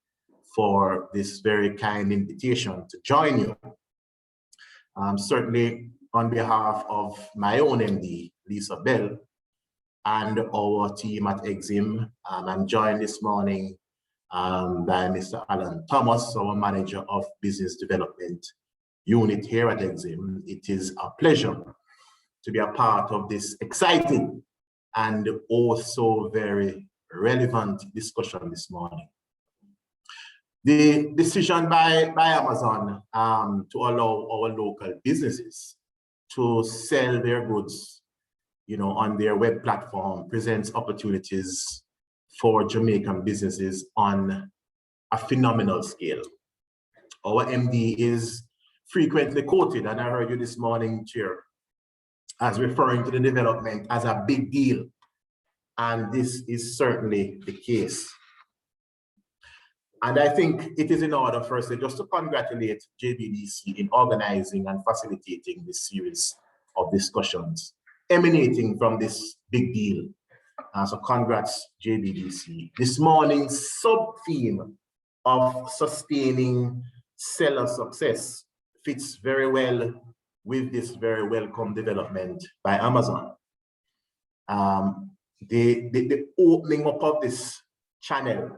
for this very kind invitation to join you. Certainly on behalf of my own MD, Lisa Bell, and our team at EXIM, I'm joined this morning by Mr. Alan Thomas, our Manager of Business Development Unit here at EXIM. It is a pleasure to be a part of this exciting and also very relevant discussion this morning. The decision by Amazon to allow our local businesses to sell their goods, on their web platform presents opportunities for Jamaican businesses on a phenomenal scale. Our MD is frequently quoted, and I heard you this morning, Chair, as referring to the development as a big deal. And this is certainly the case. And I think it is in order firstly just to congratulate JBDC in organizing and facilitating this series of discussions emanating from this big deal. So congrats, JBDC. This morning's sub-theme of sustaining seller success fits very well with this very welcome development by Amazon. The opening up of this channel,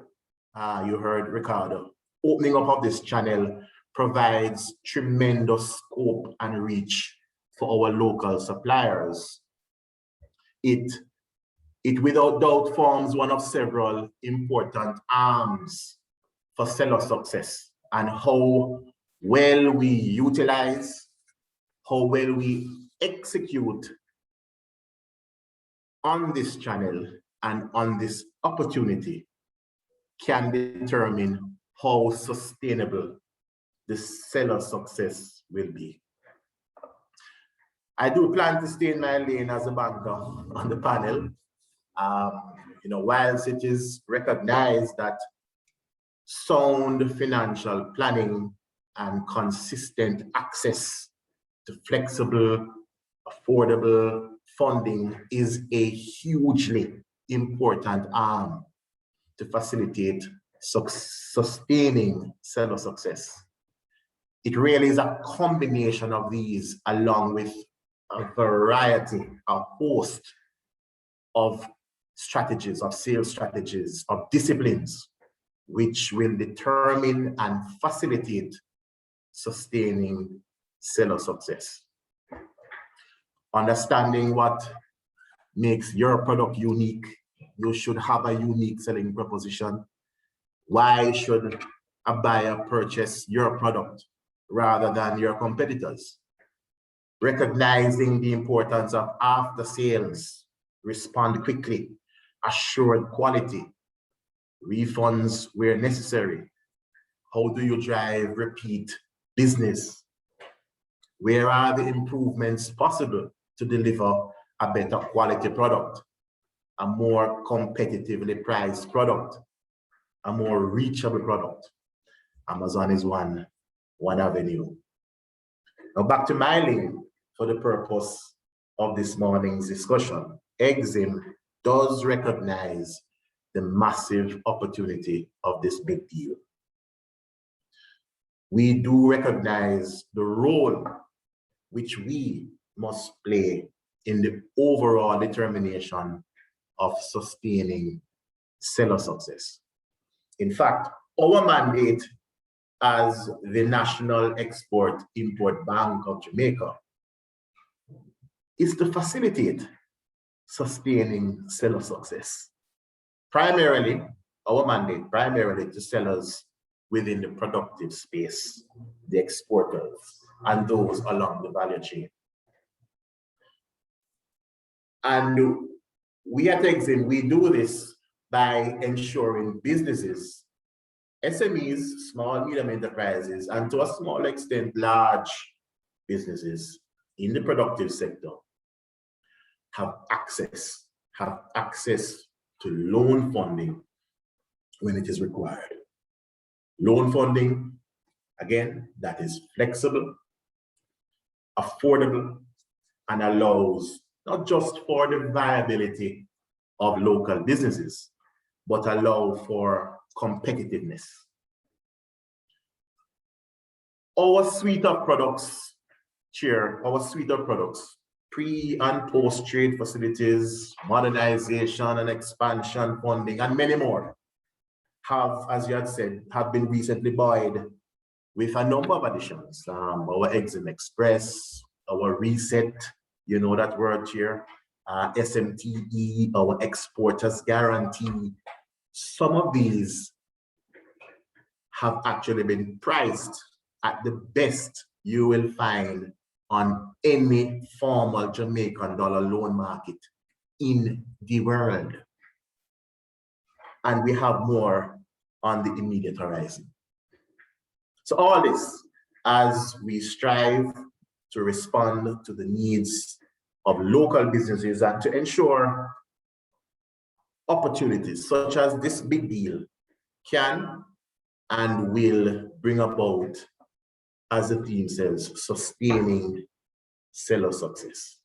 you heard Ricardo, opening up of this channel provides tremendous scope and reach for our local suppliers. It without doubt forms one of several important arms for seller success, and how well we utilize, how well we execute on this channel and on this opportunity can determine how sustainable the seller success will be. I do plan to stay in my lane as a banker on the panel. Whilst it is recognized that sound financial planning and consistent access to flexible, affordable funding is a hugely important arm to facilitate sustaining seller success. It really is a combination of these, along with a variety, a host of strategies, of sales strategies, of disciplines, which will determine and facilitate sustaining seller success. Understanding what makes your product unique, you should have a unique selling proposition. Why should a buyer purchase your product rather than your competitors? Recognizing the importance of after sales, respond quickly, assured quality, refunds where necessary. How do you drive repeat business? Where are the improvements possible to deliver a better quality product, a more competitively priced product, a more reachable product? Amazon is one avenue. Now back to my lane for the purpose of this morning's discussion. EXIM does recognize the massive opportunity of this big deal. We do recognize the role which we must play in the overall determination of sustaining seller success. In fact, our mandate as the National Export-Import Bank of Jamaica is to facilitate sustaining seller success. Primarily, our mandate, primarily to sellers within the productive space, the exporters, and those along the value chain. And we at EXIM, we do this by ensuring businesses, SMEs, small, medium enterprises, and to a small extent, large businesses in the productive sector have access to loan funding when it is required. Loan funding, again, that is flexible, affordable, and allows not just for the viability of local businesses, but allow for competitiveness. Our suite of products, Chair, our suite of products, pre and post trade facilities, modernization and expansion funding, and many more have, as you had said, have been recently buoyed with a number of additions. Our EXIM Express, our Reset, you know that word here, SMTE, our Exporters Guarantee. Some of these have actually been priced at the best you will find on any formal Jamaican dollar loan market in the world. And we have more on the immediate horizon. So all this, as we strive to respond to the needs of local businesses and to ensure opportunities such as this big deal can and will bring about, as the theme says, sustaining seller success.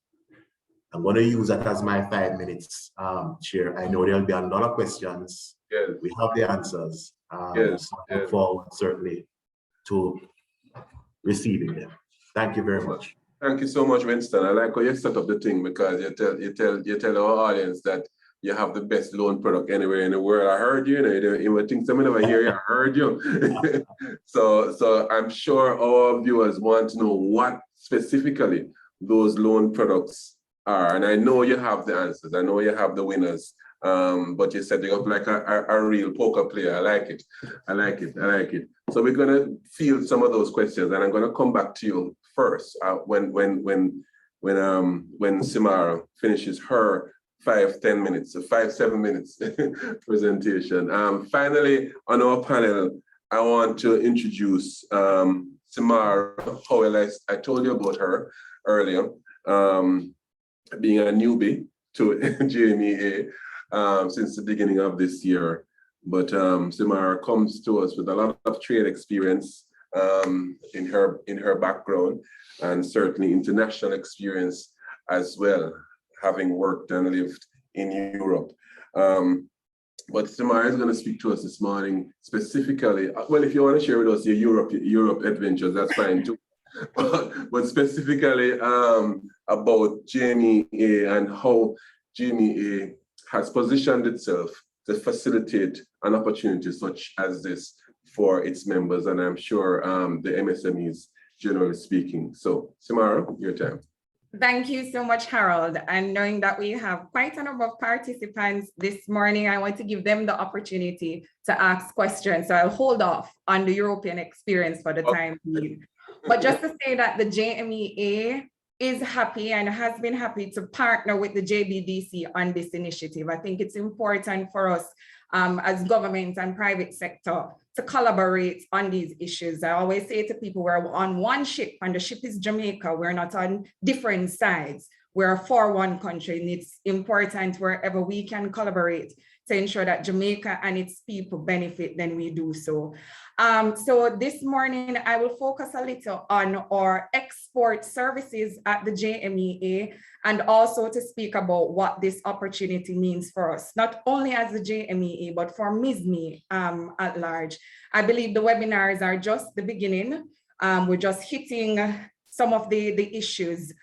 I'm going to use that as my 5 minutes, Chair. I know there'll be a lot of questions. Yes. We have the answers. Yes. So I look forward certainly to receiving them. Thank you very much. Thank you so much, Winston. I like how you set up the thing, because you tell our audience that you have the best loan product anywhere in the world. I heard you, you would think someone never hear you. I heard you. so I'm sure our viewers want to know what specifically those loan products are. And I know you have the answers. I know you have the winners. But you set it up like a real poker player. I like it. I like it. I like it. So we're gonna field some of those questions, and I'm gonna come back to you first when Simara finishes her 5-7 minutes presentation. Finally, on our panel, I want to introduce Simara Howell. I told you about her earlier, being a newbie to JMEA since the beginning of this year. But Simara comes to us with a lot of trade experience in her background, and certainly international experience as well, having worked and lived in Europe. But Simara is going to speak to us this morning specifically. Well, if you want to share with us your Europe adventures, that's fine too. But specifically about JMEA and how JMEA has positioned itself to facilitate an opportunity such as this for its members, and I'm sure the MSMEs, generally speaking. So, Simara, your time. Thank you so much, Harold. And knowing that we have quite a number of participants this morning, I want to give them the opportunity to ask questions. So I'll hold off on the European experience for the time being. But just to say that the JMEA is happy and has been happy to partner with the JBDC on this initiative. I think it's important for us as government and private sector to collaborate on these issues. I always say to people, we're on one ship and the ship is Jamaica. We're not on different sides. We're for one country, and it's important wherever we can collaborate to ensure that Jamaica and its people benefit, then we do so. So this morning, I will focus a little on our export services at the JMEA, and also to speak about what this opportunity means for us, not only as the JMEA, but for MSME at large. I believe the webinars are just the beginning. We're just hitting some of the issues,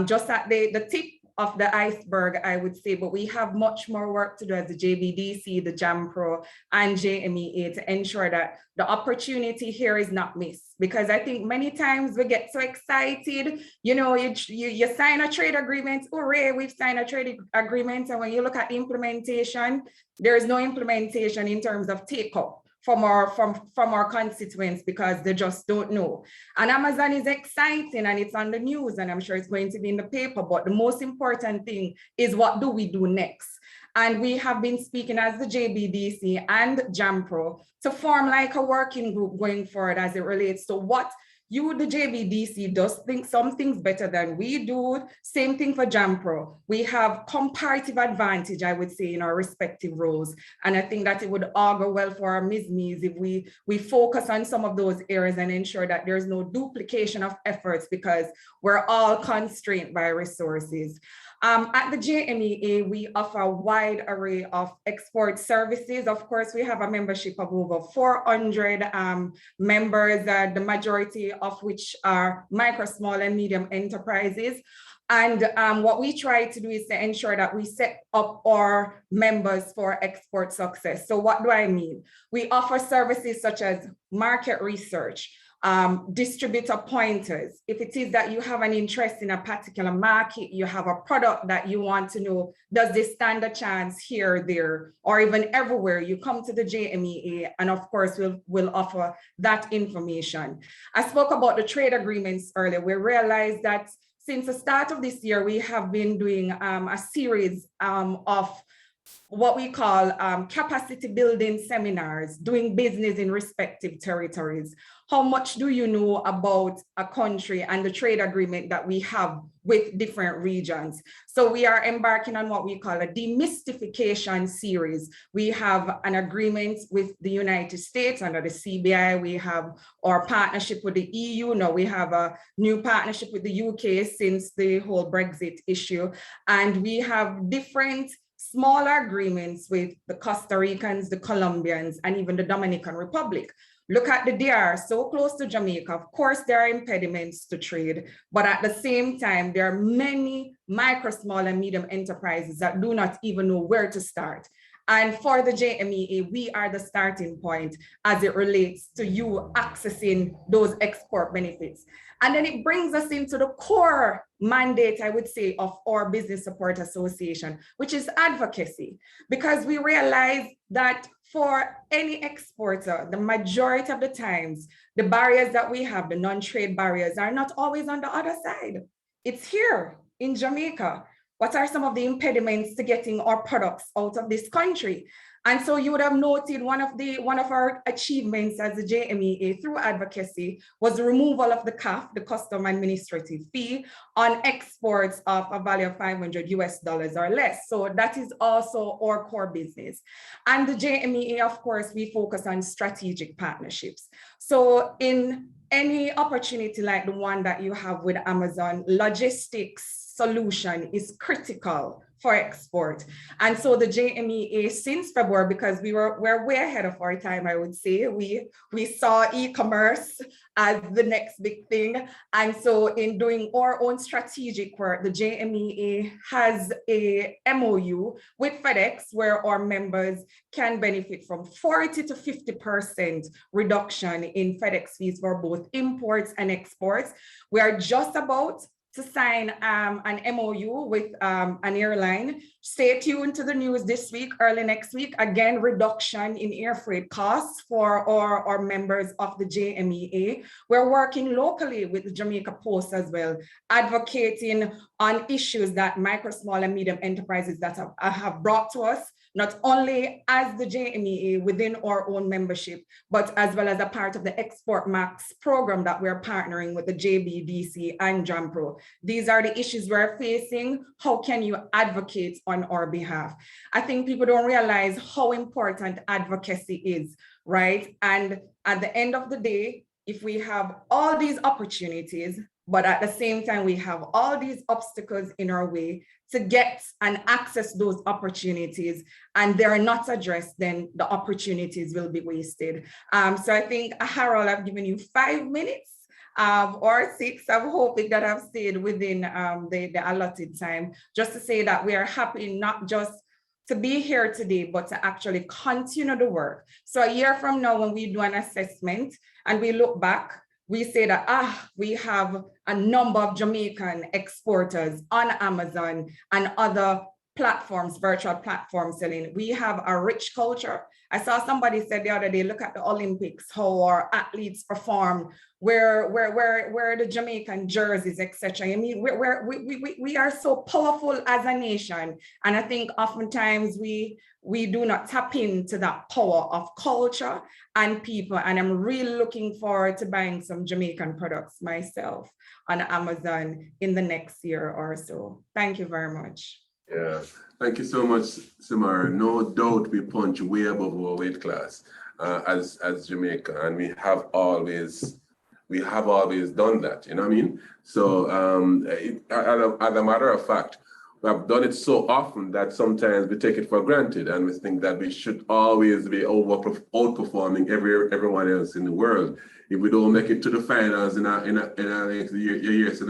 just at the tip of the iceberg, I would say, but we have much more work to do as the JBDC, the JAMPRO, and JMEA to ensure that the opportunity here is not missed. Because I think many times we get so excited, you know, you sign a trade agreement, hooray, we've signed a trade agreement, and when you look at the implementation, there is no implementation in terms of take-up from our constituents, because they just don't know. And Amazon is exciting and it's on the news, and I'm sure it's going to be in the paper, but the most important thing is, what do we do next? And we have been speaking as the JBDC and JAMPRO to form like a working group going forward as it relates to what you, the JBDC, does think some things better than we do. Same thing for JAMPRO. We have comparative advantage, I would say, in our respective roles. And I think that it would augur well for our MSMEs if we focus on some of those areas and ensure that there's no duplication of efforts, because we're all constrained by resources. At the JMEA, we offer a wide array of export services. Of course, we have a membership of over 400 members, the majority of which are micro, small, and medium enterprises. And what we try to do is to ensure that we set up our members for export success. So what do I mean? We offer services such as market research, distributor pointers. If it is that you have an interest in a particular market, you have a product that you want to know, does this stand a chance here, there, or even everywhere, you come to the JMEA, and of course we'll offer that information. I spoke about the trade agreements earlier. We realized that since the start of this year, we have been doing a series of what we call capacity building seminars, doing business in respective territories. How much do you know about a country and the trade agreement that we have with different regions? So we are embarking on what we call a demystification series. We have an agreement with the United States under the CBI. We have our partnership with the EU. Now we have a new partnership with the UK since the whole Brexit issue. And we have different smaller agreements with the Costa Ricans, the Colombians, and even the Dominican Republic. Look at the DR, so close to Jamaica. Of course, there are impediments to trade, but at the same time, there are many micro, small, and medium enterprises that do not even know where to start. And for the JMEA, we are the starting point as it relates to you accessing those export benefits. And then it brings us into the core mandate, I would say, of our Business Support Association, which is advocacy, because we realize that for any exporter, the majority of the times, the barriers that we have, the non-trade barriers, are not always on the other side. It's here in Jamaica. What are some of the impediments to getting our products out of this country? And so you would have noted one of our achievements as the JMEA through advocacy was the removal of the CAF, the custom administrative fee, on exports of a value of $500 or less. So that is also our core business. And the JMEA, of course, we focus on strategic partnerships. So in any opportunity like the one that you have with Amazon, logistics solution is critical for export. And so the JMEA since February, because we're way ahead of our time, I would say, we saw e-commerce as the next big thing. And so in doing our own strategic work, the JMEA has a MOU with FedEx where our members can benefit from 40 to 50% reduction in FedEx fees for both imports and exports. We are just about to sign an MOU with an airline. Stay tuned to the news this week, early next week. Again, reduction in air freight costs for our members of the JMEA. We're working locally with the Jamaica Post as well, advocating on issues that micro, small, and medium enterprises that have brought to us, not only as the JMEA within our own membership, but as well as a part of the Export Max program that we're partnering with the JBDC and JAMPRO. These are the issues we're facing. How can you advocate on our behalf? I think people don't realize how important advocacy is, right? And at the end of the day, if we have all these opportunities, but at the same time, we have all these obstacles in our way to get and access those opportunities, and they're not addressed, then the opportunities will be wasted. So I think, Harold, I've given you 5 minutes or 6. I'm hoping that I've stayed within the allotted time, just to say that we are happy not just to be here today, but to actually continue the work. So a year from now, when we do an assessment and we look back, we say that, we have a number of Jamaican exporters on Amazon and other platforms, virtual platforms selling. We have a rich culture. I saw somebody said the other day, look at the Olympics, how our athletes perform, where the Jamaican jerseys, etc. I mean, we are so powerful as a nation. And I think oftentimes we do not tap into that power of culture and people. And I'm really looking forward to buying some Jamaican products myself on Amazon in the next year or so. Thank you very much. Yeah, thank you so much, Simara. No doubt we punch way above our weight class as Jamaica, and we have always done that. You know what I mean? So, as a matter of fact, we have done it so often that sometimes we take it for granted, and we think that we should always be outperforming everyone else in the world. If we don't make it to the finals in our next year, so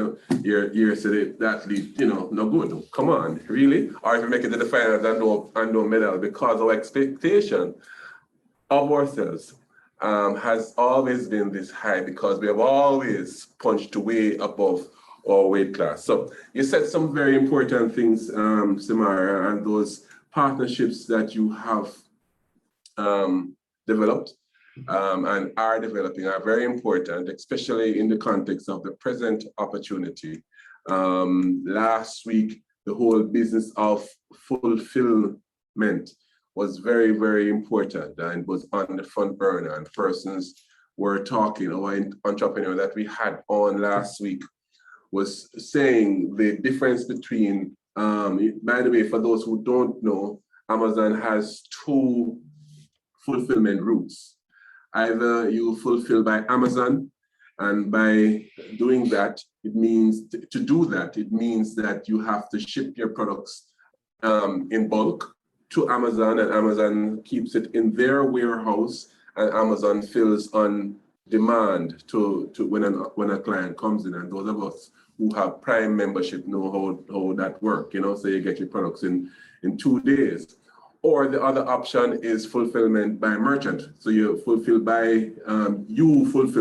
that leads, no good. Come on, really? Or if we make it to the finals and no medal, because our expectation of ourselves has always been this high, because we have always punched way above our weight class. So you said some very important things, Simara, and those partnerships that you have developed and are developing are very important, especially in the context of the present opportunity. Last week, the whole business of fulfillment was very, very important and was on the front burner, and persons were talking, our entrepreneur that we had on last week was saying the difference between, by the way, for those who don't know, Amazon has 2 fulfillment routes. Either you fulfill by Amazon, and by doing that, it means it means that you have to ship your products in bulk to Amazon, and Amazon keeps it in their warehouse, and Amazon fills on demand to when a client comes in. And those of us who have Prime membership know how that works, so you get your products in 2 days. Or the other option is fulfillment by merchant. So you fulfill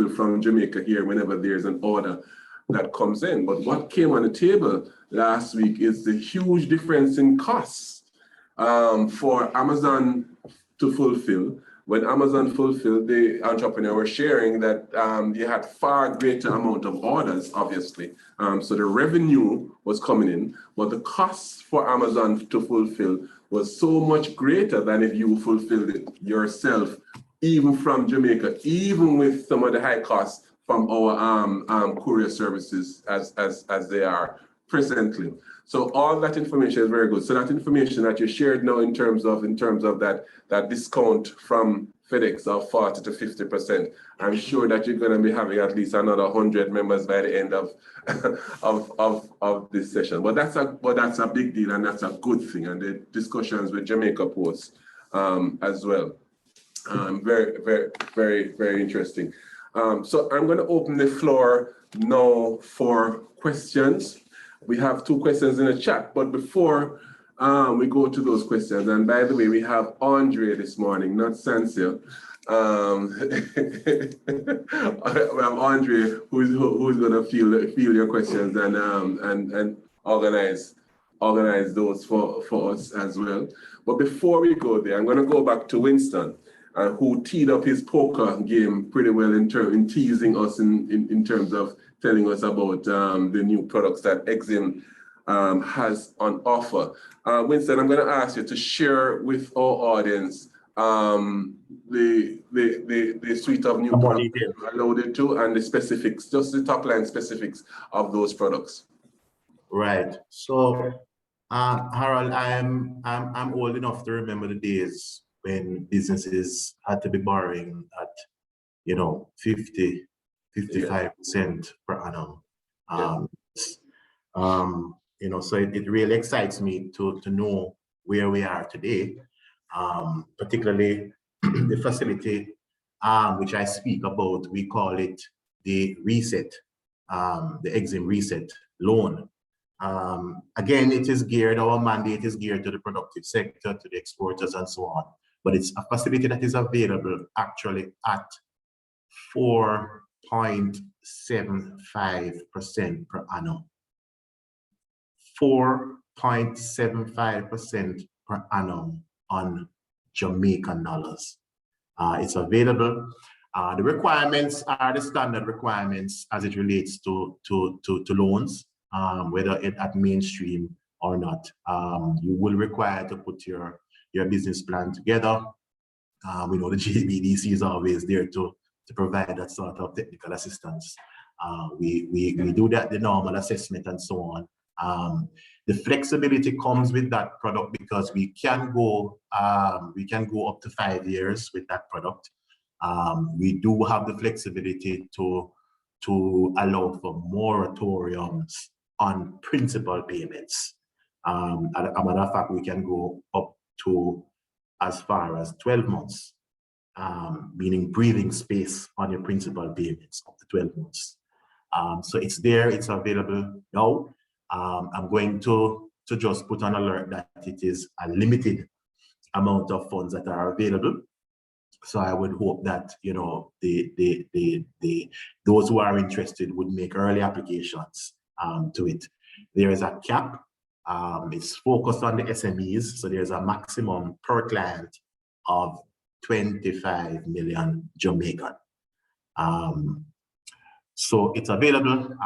from Jamaica here whenever there's an order that comes in. But what came on the table last week is the huge difference in costs for Amazon to fulfill. When Amazon fulfilled, the entrepreneur was sharing that they had far greater amount of orders, obviously. So the revenue was coming in, but the costs for Amazon to fulfill was so much greater than if you fulfilled it yourself, even from Jamaica, even with some of the high costs from our courier services as they are presently. So all that information is very good. So that information that you shared now in terms of that discount from FedEx of 40 to 50%, I'm sure that you're going to be having at least another 100 members by the end of of this session. But that's a big deal, and that's a good thing. And the discussions with Jamaica Post as well, very interesting. So I'm going to open the floor now for questions. We have 2 questions in the chat, but before we go to those questions, and by the way, we have Andre this morning, not Sansil. We have Andre who's going to feel your questions and organize those for us as well. But before we go there, I'm going to go back to Winston, who teed up his poker game pretty well in teasing us in terms of telling us about the new products that EXIM has on offer. Winston, I'm going to ask you to share with our audience the suite of new products you alluded to and the specifics, just the top line specifics of those products. Right. So, Harold, I'm old enough to remember the days when businesses had to be borrowing at, 50, 55% per annum. So it really excites me to know where we are today, particularly the facility which I speak about. We call it the reset, the EXIM reset loan. Again, our mandate is geared to the productive sector, to the exporters and so on, but it's a facility that is available actually at 4.75% per annum. 4.75% per annum on Jamaican dollars. It's available. The requirements are the standard requirements as it relates to loans, whether it at mainstream or not. You will require to put your business plan together. We know the JBDC is always there to provide that sort of technical assistance. We do that, the normal assessment and so on. The flexibility comes with that product because we can go up to 5 years with that product. We do have the flexibility to allow for moratoriums on principal payments. As a matter of fact, we can go up to as far as 12 months, meaning breathing space on your principal payments up to 12 months. So it's there, it's available now. I'm going to just put an alert that it is a limited amount of funds that are available. So I would hope that those who are interested would make early applications to it. There is a cap. It's focused on the SMEs, so there's a maximum per client of 25 million Jamaican. So it's available.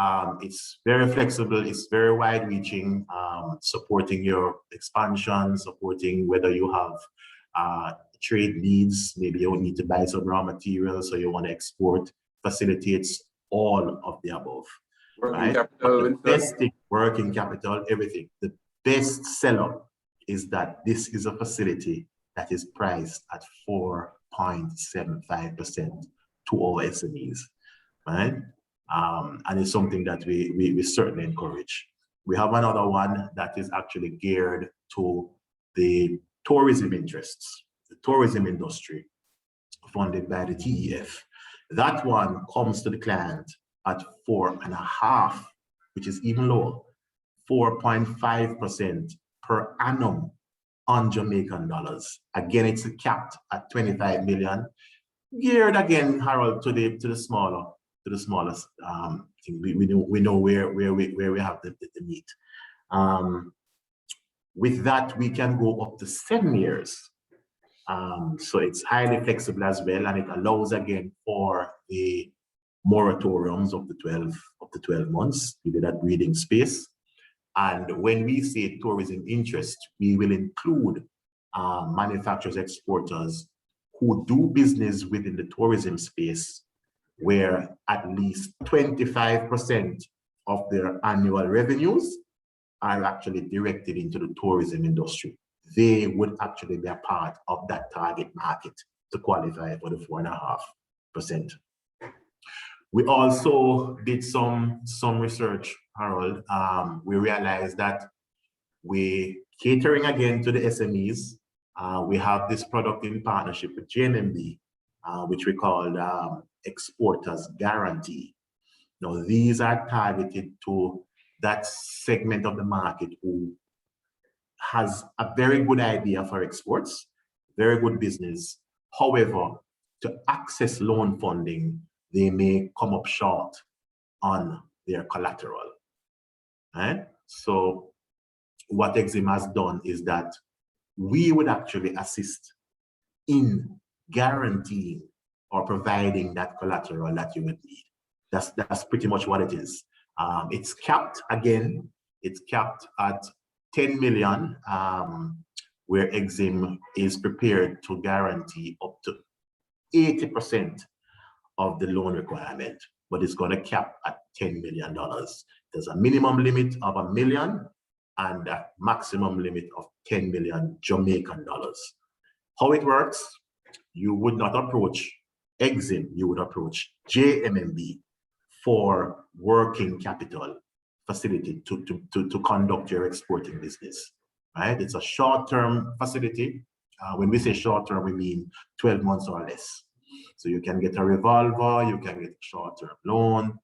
It's very flexible. It's very wide-reaching, supporting your expansion, supporting whether you have trade needs. Maybe you need to buy some raw materials, so you want to export. Facilitates all of the above. Working capital, working capital, everything. The best seller is that this is a facility that is priced at 4.75% to all SMEs, right? And it's something that we certainly encourage. We have another one that is actually geared to the tourism interests, the tourism industry, funded by the TEF. That one comes to the client at 4.5%, which is even lower, 4.5% per annum on Jamaican dollars. Again, it's capped at 25 million, geared again, Harold, to the smallest thing. We know where we have the meat. With that, we can go up to 7 years. So it's highly flexible as well, and it allows again for the moratoriums of the 12 months, give it that breathing space. And when we say tourism interest, we will include manufacturers, exporters who do business within the tourism space, where at least 25% of their annual revenues are actually directed into the tourism industry. They would actually be a part of that target market to qualify for the 4.5%. We also did some research, Harold. We realized that we catering again to the SMEs. We have this product in partnership with JMEA, which we call Exporters Guarantee. Now, these are targeted to that segment of the market who has a very good idea for exports, very good business. However, to access loan funding, they may come up short on their collateral. Right? So what EXIM has done is that we would actually assist in guaranteeing or providing that collateral that you would need. That's pretty much what it is. It's capped again. It's capped at 10 million, where EXIM is prepared to guarantee up to 80% of the loan requirement, but it's going to cap at $10 million. There's a minimum limit of $1 million and a maximum limit of 10 million Jamaican dollars. How it works, you would not approach EXIM, you would approach JMEA for working capital facility to conduct your exporting business, right? It's a short-term facility. When we say short-term, we mean 12 months or less. So you can get a revolver, you can get a short-term loan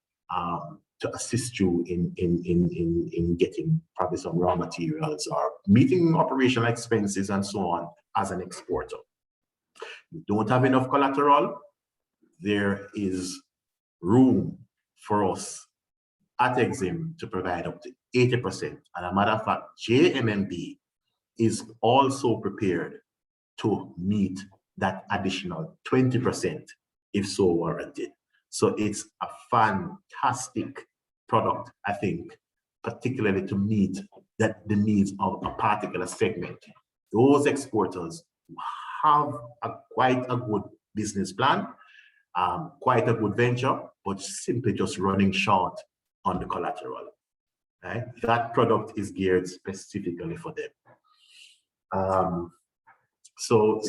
to assist you in getting probably some raw materials or meeting operational expenses and so on as an exporter. You don't have enough collateral, there is room for us at EXIM to provide up to 80%. And a matter of fact, JMEA is also prepared to meet that additional 20% if so warranted. So it's a fantastic product, I think, particularly to meet the needs of a particular segment. Those exporters have quite a good business plan, quite a good venture, but simply just running short on the collateral. Right? That product is geared specifically for them. So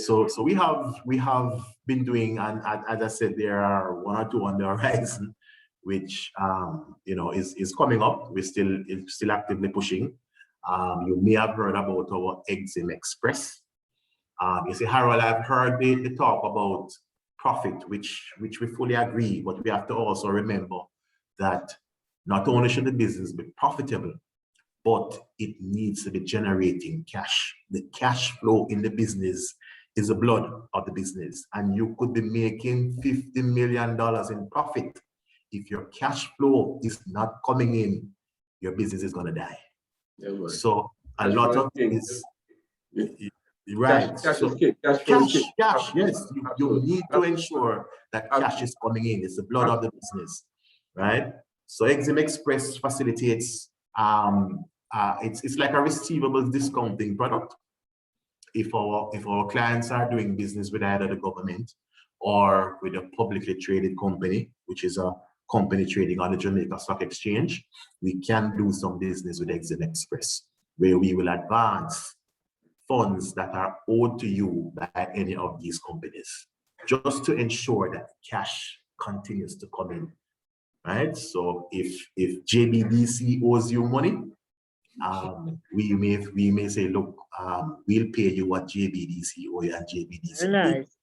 we have been doing, and as I said, there are 1 or 2 on the horizon, which is coming up. We're still actively pushing. You may have heard about our EXIM Express. You see, Harold, I've heard the talk about profit, which we fully agree, but we have to also remember that not only should the business be profitable, but it needs to be generating cash. The cash flow in the business is the blood of the business. And you could be making $50 million in profit. If your cash flow is not coming in, your business is going to die. Yeah, right. So a lot of things, right? Cash, yes. You need to ensure that cash is coming in. It's the blood of the business, right? So EXIM Express facilitates, it's like a receivables discounting product. If our clients are doing business with either the government or with a publicly traded company, which is a company trading on the Jamaica Stock Exchange, we can do some business with EXIM Express, where we will advance funds that are owed to you by any of these companies, just to ensure that cash continues to come in. Right? So if JBDC owes you money, we may say, look, we'll pay you what JBDC owe you and JBDC. Nice.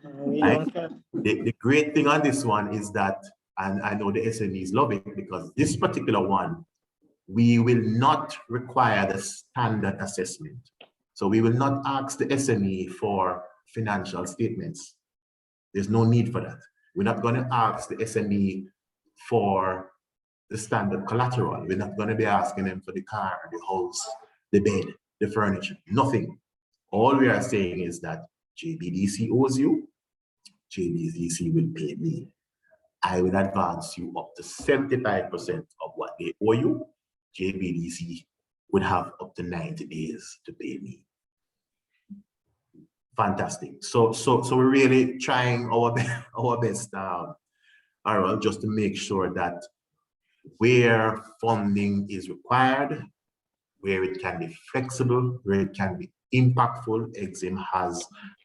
Right? The great thing on this one is that, and I know the SMEs love it, because this particular one, we will not require the standard assessment. So we will not ask the SME for financial statements. There's no need for that. We're not going to ask the SME for the standard collateral. We're not going to be asking them for the car, the house, the bed, the furniture, nothing. All we are saying is that JBDC owes you, JBDC will pay me. I will advance you up to 75% of what they owe you. JBDC would have up to 90 days to pay me. Fantastic. So we're really trying our best, Harold, just to make sure that where funding is required, where it can be flexible, where it can be impactful, EXIM has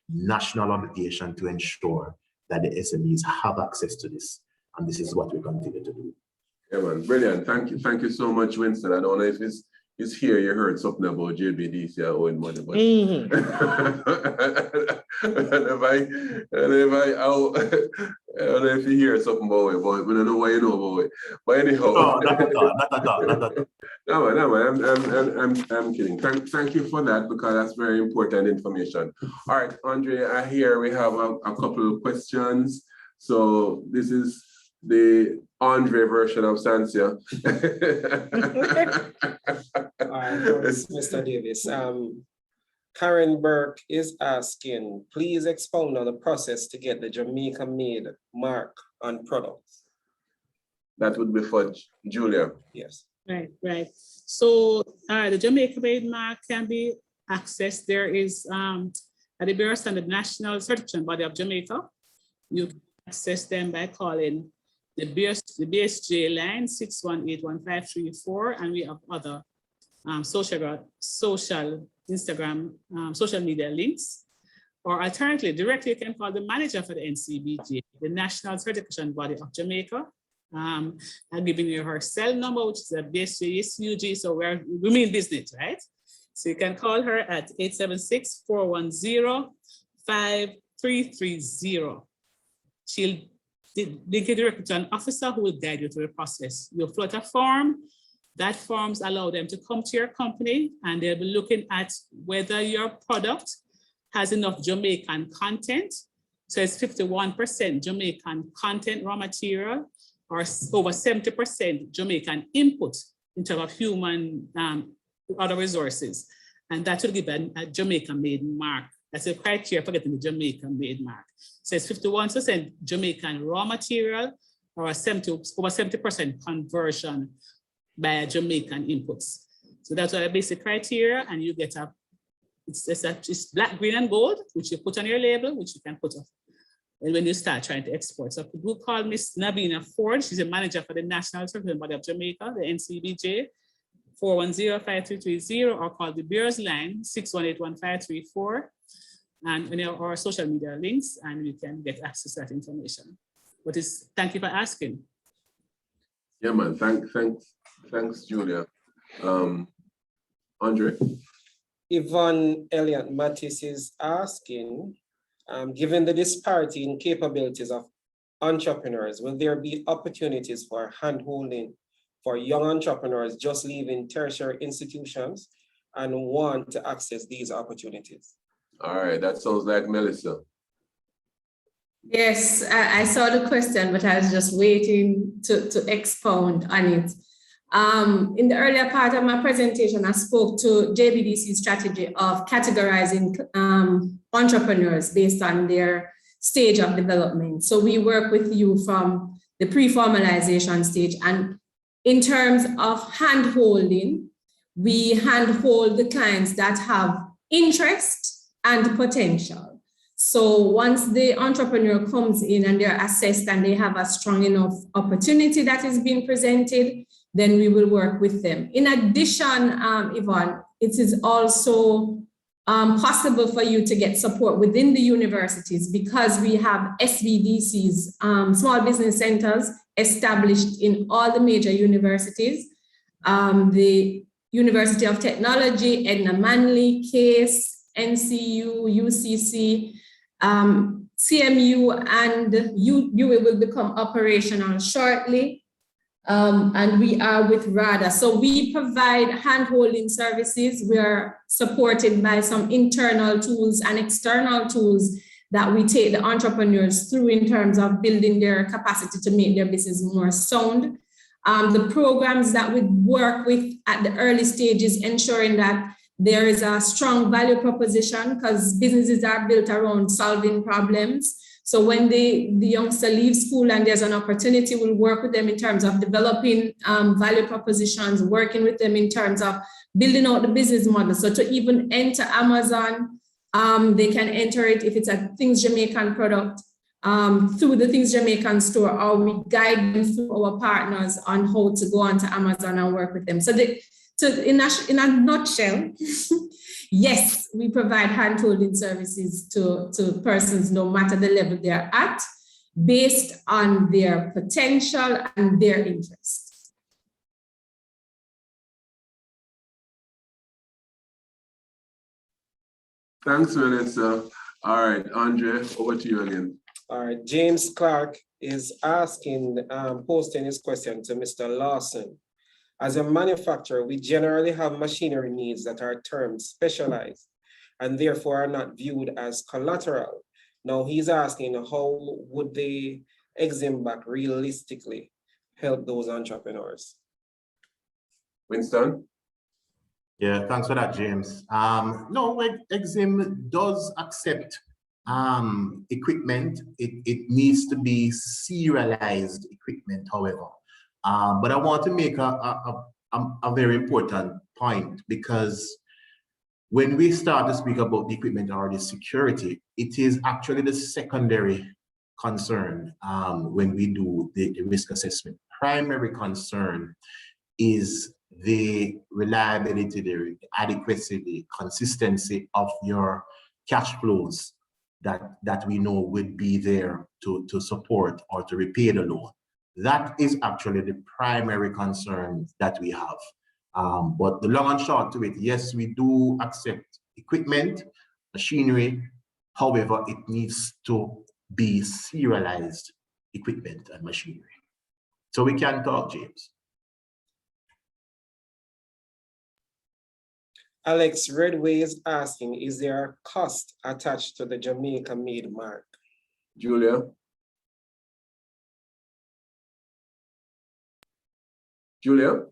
national obligation to ensure that the SMEs have access to this. And this is what we continue to do. Yeah, man, brilliant. Thank you so much, Winston. I don't know if it's here you heard something about JBDC owing money, but I don't know if you hear something about it, but I don't know why you know about it. But anyhow, no, not at all, not at all, not at all. No, man, I'm kidding. Thank you for that, because that's very important information. All right, Andre, I hear we have a couple of questions. So this is the Andre version of Sansia. Mr. Davis. Karen Burke is asking, please expound on the process to get the Jamaica made mark on products. That would be for Julia. Yes. Right. So the Jamaica made mark can be accessed. There is at the Bureau Standard National Certification Body of Jamaica. You can access them by calling the BSJ line 6181534, and we have other social Instagram, social media links. Or alternatively, directly you can call the manager for the NCBJ, the National Certification Body of Jamaica. I'm giving you her cell number, which is a BSJ SUG, so we mean business, right? So you can call her at 876-410-5330. She'll link you directly to an officer who will guide you through the process. You'll fill out a form. That forms allow them to come to your company, and they'll be looking at whether your product has enough Jamaican content. So it's 51% Jamaican content raw material, or over 70% Jamaican input in terms of human other resources. And that will give a Jamaican made mark. That's a criteria for getting the Jamaican made mark. So it's 51% Jamaican raw material, or over 70% conversion by Jamaican inputs. So that's our basic criteria, and you get it's black, green, and gold, which you put on your label, which you can put off when you start trying to export. So people call Miss Nabina Ford. She's a manager for the National Certification Body of Jamaica, the NCBJ, 410-5330, or call the Bureau's line 618-1534, and any of our social media links, and we can get access to that information. Thank you for asking. Yeah, man. Thanks, Julia. Andre. Yvonne Elliott Mattis is asking, given the disparity in capabilities of entrepreneurs, will there be opportunities for handholding for young entrepreneurs just leaving tertiary institutions and want to access these opportunities? All right, that sounds like Melissa. Yes, I saw the question, but I was just waiting to expound on it. In the earlier part of my presentation, I spoke to JBDC's strategy of categorizing entrepreneurs based on their stage of development. So we work with you from the pre-formalization stage. And in terms of hand-holding, we hand-hold the clients that have interest and potential. So once the entrepreneur comes in and they're assessed and they have a strong enough opportunity that is being presented, then we will work with them. In addition, Yvonne, it is also possible for you to get support within the universities, because we have SBDCs, small business centers, established in all the major universities. The University of Technology, Edna Manley, CASE, NCU, UCC, CMU, and Dewey will become operational shortly. And we are with RADA. So we provide hand-holding services. We are supported by some internal tools and external tools that we take the entrepreneurs through in terms of building their capacity to make their business more sound. The programs that we work with at the early stages, ensuring that there is a strong value proposition, because businesses are built around solving problems. So when the youngster leaves school and there's an opportunity, we'll work with them in terms of developing value propositions, working with them in terms of building out the business model. So to even enter Amazon, they can enter it if it's a Things Jamaican product through the Things Jamaican store, or we guide them through our partners on how to go onto Amazon and work with them. So in a nutshell, yes, we provide hand-holding services to persons no matter the level they're at, based on their potential and their interest. Thanks, Vanessa. All right, Andre, over to you again. All right, James Clark is asking, posting his question to Mr. Lawson. As a manufacturer, we generally have machinery needs that are termed specialized and therefore are not viewed as collateral. Now he's asking, how would the EXIM back realistically help those entrepreneurs? Winston? Yeah, thanks for that, James. No, EXIM does accept equipment. It needs to be serialized equipment, however. But I want to make a very important point, because when we start to speak about the equipment or the security, it is actually the secondary concern when we do the risk assessment. Primary concern is the reliability, the adequacy, the consistency of your cash flows that we know would be there to support or to repay the loan. That is actually the primary concern that we have. But the long and short to it, yes, we do accept equipment, machinery. However, it needs to be serialized equipment and machinery. So we can talk, James. Alex Redway is asking, is there a cost attached to the Jamaica made mark? Julia? Julia?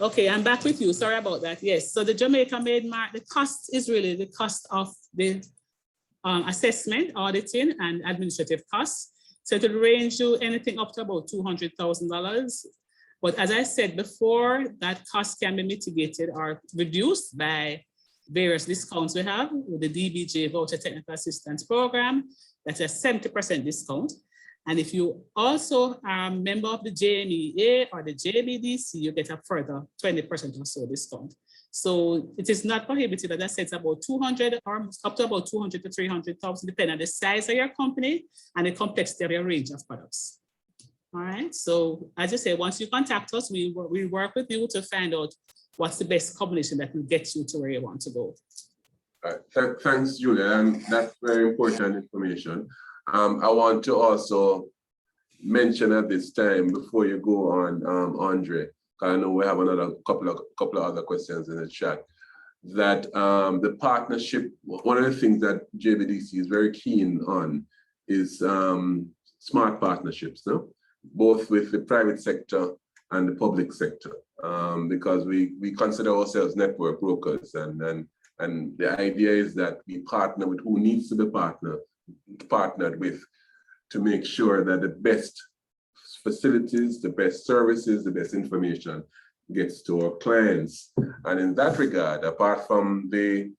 Okay, I'm back with you. Sorry about that. Yes, so the Jamaica made mark, the cost is really the cost of the assessment, auditing, and administrative costs. So it will range you anything up to about $200,000. But as I said before, that cost can be mitigated or reduced by various discounts we have with the DBJ Voucher Technical Assistance Program. That's a 70% discount. And if you also are a member of the JMEA or the JBDC, you get a further 20% or so discount. So it is not prohibitive. As I said, it's about 200 or up to about 200 to 300,000, depending on the size of your company and the complexity of your range of products. All right. So as you say, once you contact us, we work with you to find out what's the best combination that will get you to where you want to go. Thanks, Julia. And that's very important information. I want to also mention at this time, before you go on, Andre, because I know we have another couple of other questions in the chat, that the partnership, one of the things that JBDC is very keen on is smart partnerships, no? Both with the private sector and the public sector, because we consider ourselves network brokers, and the idea is that we partner with who needs to be partnered with to make sure that the best facilities, the best services, the best information gets to our clients. And in that regard, apart from the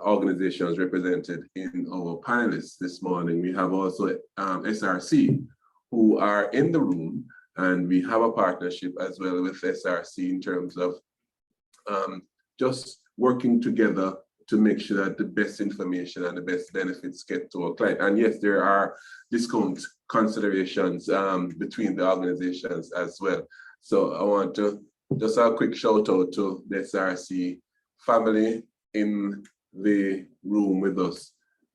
organizations represented in our panelists this morning, we have also SRC, who are in the room, and we have a partnership as well with SRC in terms of just working together to make sure that the best information and the best benefits get to our client. And yes, there are discount considerations between the organizations as well. So I want to just a quick shout out to the SRC family in the room with us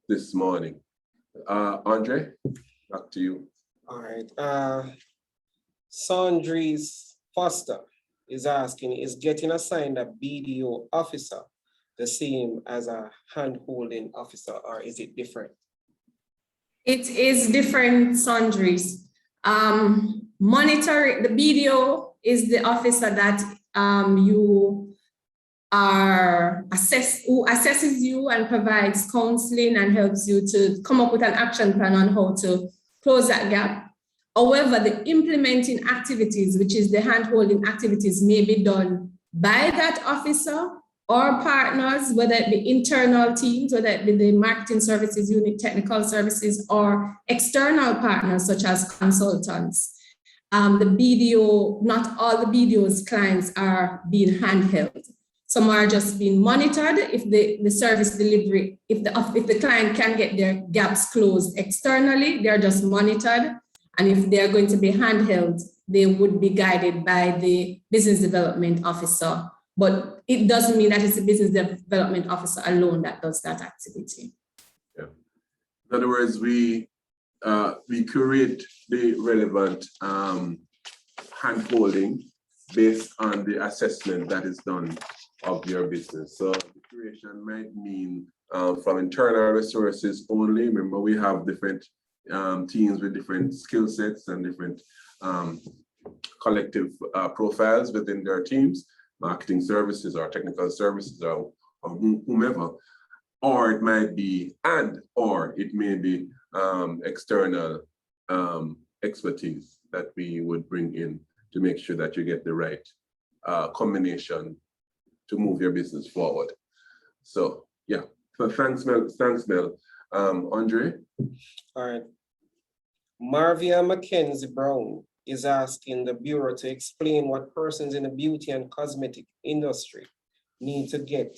this morning. Andre, back to you. All right. Sandries Foster is asking, is getting assigned a BDO officer the same as a hand-holding officer, or is it different? It is different, Sandries. Monitoring, the BDO is the officer that you are who assesses you and provides counseling and helps you to come up with an action plan on how to close that gap. However, the implementing activities, which is the hand-holding activities, may be done by that officer or partners, whether it be internal teams, whether it be the marketing services unit, technical services, or external partners such as consultants. the BDO, not all the BDO's clients are being handheld. Some are just being monitored if the service delivery, if the client can get their gaps closed externally, they're just monitored. And if they're going to be handheld, they would be guided by the business development officer. But it doesn't mean that it's the business development officer alone that does that activity. Yeah. In other words, we curate the relevant handholding based on the assessment that is done of your business. So the curation might mean from internal resources only. Remember, we have different teams with different skill sets and different collective profiles within their teams, marketing services or technical services or whomever. Or it might be, or it may be external expertise that we would bring in to make sure that you get the right combination to move your business forward. So yeah, so thanks, Mel. Andre? All right. Marvia Mackenzie Brown is asking the Bureau to explain what persons in the beauty and cosmetic industry need to get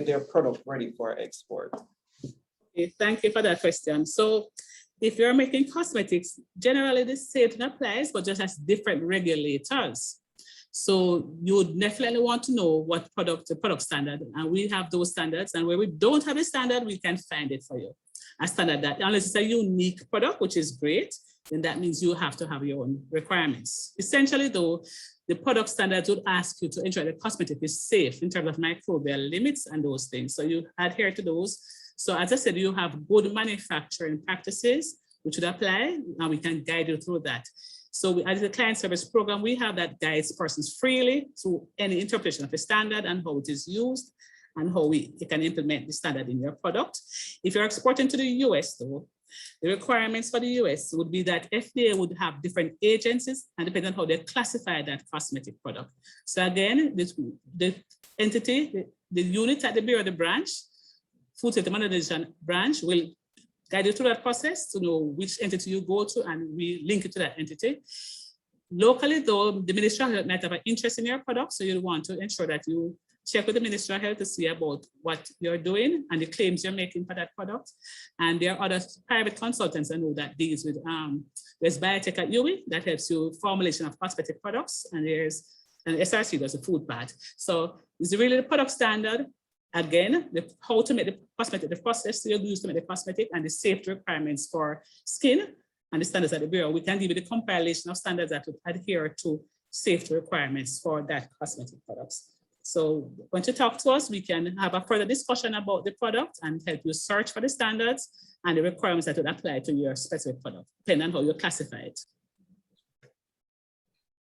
their product ready for export. Okay, thank you for that question. So if you're making cosmetics, generally the same thing applies, but just as different regulators. So you would definitely want to know what the product standard, and we have those standards, and where we don't have a standard, we can find it for you. A standard that, unless it's a unique product, which is great, then that means you have to have your own requirements. Essentially though, the product standards would ask you to ensure the cosmetic is safe in terms of microbial limits and those things. So you adhere to those. So as I said, you have good manufacturing practices, which would apply, and we can guide you through that. So as a client service program, we have that guides persons freely through any interpretation of a standard and how it is used and how you can implement the standard in your product. If you're exporting to the US though, the requirements for the US would be that FDA would have different agencies and depending on how they classify that cosmetic product. So again, the entity, the unit at the Bureau, the branch, Food Safety Management branch will guide you through that process to know which entity you go to, and we link it to that entity. Locally though, the Ministry of Health might have an interest in your product, so you want to ensure that you check with the Ministry of Health to see about what you're doing and the claims you're making for that product. And there are other private consultants I know that deals with, there's biotech at Dewey that helps you formulation of cosmetic products, and there's an SRC does a food part. So it's really the product standard. Again, how to make the cosmetic, the process you use to make the cosmetic, and the safety requirements for skin and the standards at the Bureau. We can give you the compilation of standards that would adhere to safety requirements for that cosmetic products. So when you talk to us, we can have a further discussion about the product and help you search for the standards and the requirements that would apply to your specific product, depending on how you classify it.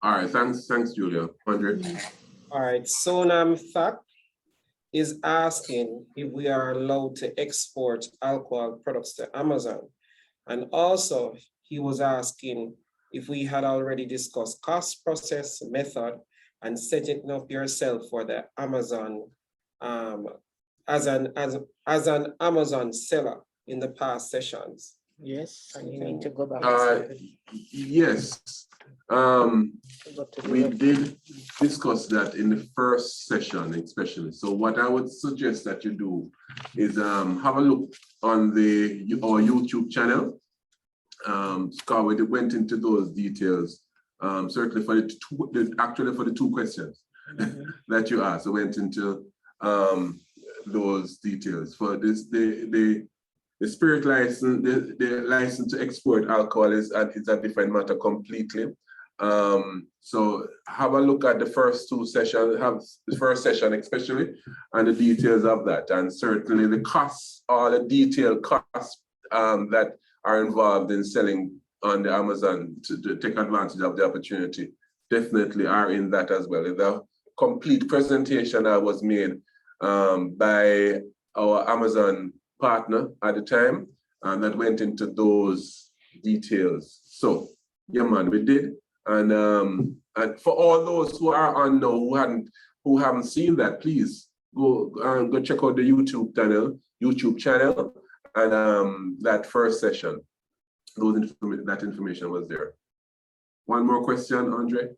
All right, thanks, Julia. Andre? All right, Sonam Thak is asking if we are allowed to export alcohol products to Amazon. And also he was asking if we had already discussed cost, process, method, and setting up yourself for the Amazon as an Amazon seller in the past sessions. Yes, and you need to go back. Yes. We did discuss that in the first session, especially. So what I would suggest that you do is have a look on our YouTube channel. Scott, we went into those details. Certainly for the two questions that you asked, I went into those details. For this, the spirit license, the license to export alcohol is a different matter completely. So have a look at the first two sessions, have the first session especially, and the details of that, and certainly the costs, all the detailed costs that are involved in selling on the Amazon to take advantage of the opportunity definitely are in that as well. The complete presentation that was made by our Amazon partner at the time, and that went into those details. So yeah, man, we did. And for all those who are unknown, who haven't seen that, please go check out the YouTube channel, and that first session, that information was there. One more question, Andre?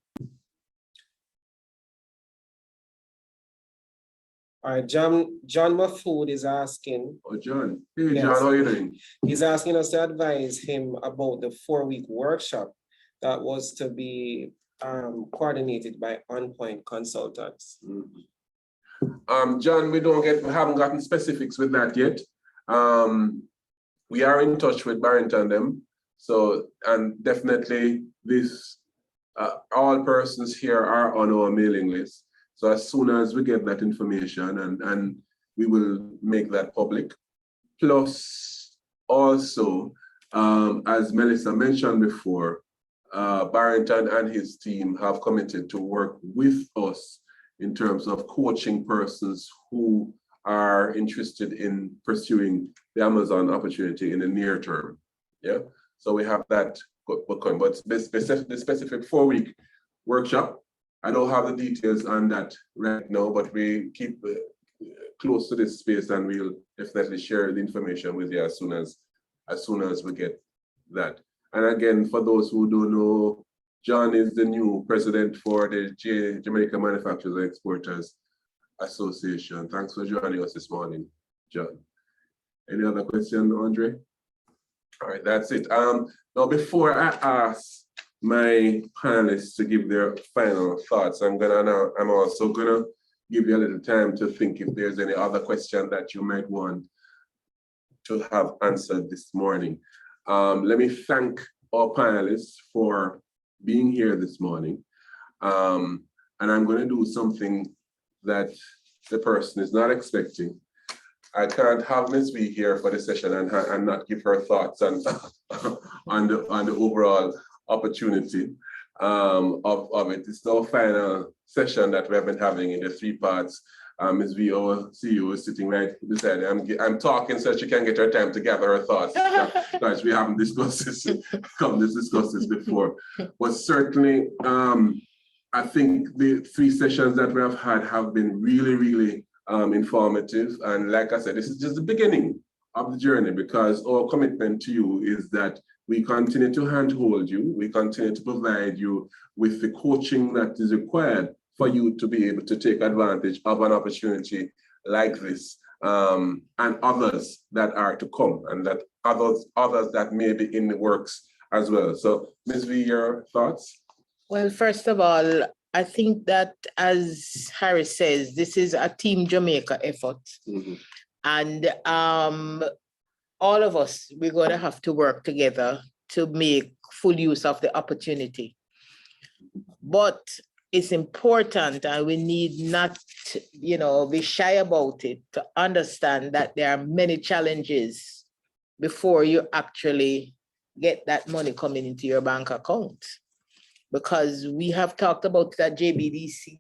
All right, John Mahfood is asking, Oh, John. Hey, Yes. John, how are you doing? he's asking us to advise him about the 4-week workshop that was to be coordinated by On Point Consultants. John, we haven't gotten specifics with that yet. We are in touch with Barrett and them. So, and definitely this, all persons here are on our mailing list. So as soon as we get that information and we will make that public. Plus also, as Melissa mentioned before, Barrington and his team have committed to work with us in terms of coaching persons who are interested in pursuing the Amazon opportunity in the near term. Yeah, so we have that going, but the specific 4-week workshop, I don't have the details on that right now, but we keep close to this space and we'll definitely share the information with you as soon as we get that. And again, for those who don't know, John is the new president for the Jamaica Manufacturers and Exporters Association. Thanks for joining us this morning, John. Any other question, Andre? All right, that's it. Now, before I ask my panelists to give their final thoughts, I'm also gonna give you a little time to think if there's any other question that you might want to have answered this morning. Let me thank our panelists for being here this morning. And I'm going to do something that the person is not expecting. I can't have Ms. V here for the session and not give her thoughts on, on the overall opportunity of it. It's our final session that we have been having in the 3 parts. Ms. V, our CEO, is sitting right beside me. I'm talking so she can get her time to gather her thoughts. Guys, we haven't discussed this, discussed this before. But certainly, I think the 3 sessions that we have had have been really, really informative. And like I said, this is just the beginning of the journey, because our commitment to you is that we continue to handhold you, we continue to provide you with the coaching that is required for you to be able to take advantage of an opportunity like this, and others that are to come, and that others that may be in the works as well. So, Ms. V, your thoughts? Well, first of all, I think that, as Harry says, this is a Team Jamaica effort. Mm-hmm. And all of us, we're going to have to work together to make full use of the opportunity. But it's important, and we need not, be shy about it, to understand that there are many challenges before you actually get that money coming into your bank account. Because we have talked about that JBDC,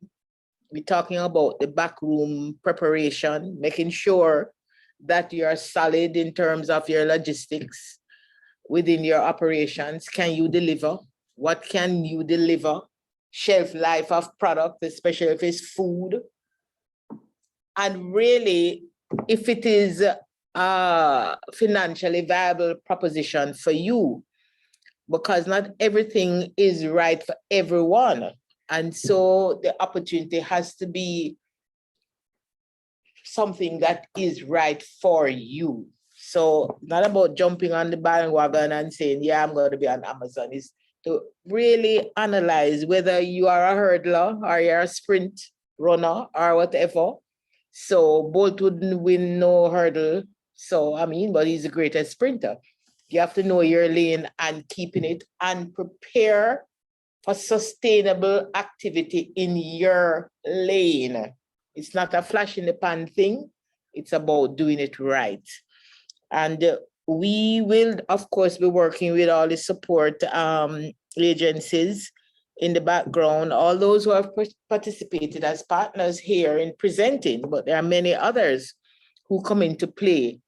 we're talking about the backroom preparation, making sure that you're solid in terms of your logistics within your operations. Can you deliver? What can you deliver? Shelf life of product, especially if it's food. And really, if it is a financially viable proposition for you, because not everything is right for everyone. And so the opportunity has to be something that is right for you. So not about jumping on the bandwagon and saying, yeah, I'm going to be on Amazon. It's to really analyze whether you are a hurdler or you're a sprint runner or whatever. So Bolt wouldn't win no hurdle. So, but he's the greatest sprinter. You have to know your lane and keeping it, and prepare for sustainable activity in your lane. It's not a flash in the pan thing. It's about doing it right. And we will, of course, be working with all the support agencies in the background, all those who have participated as partners here in presenting, but there are many others who come into play.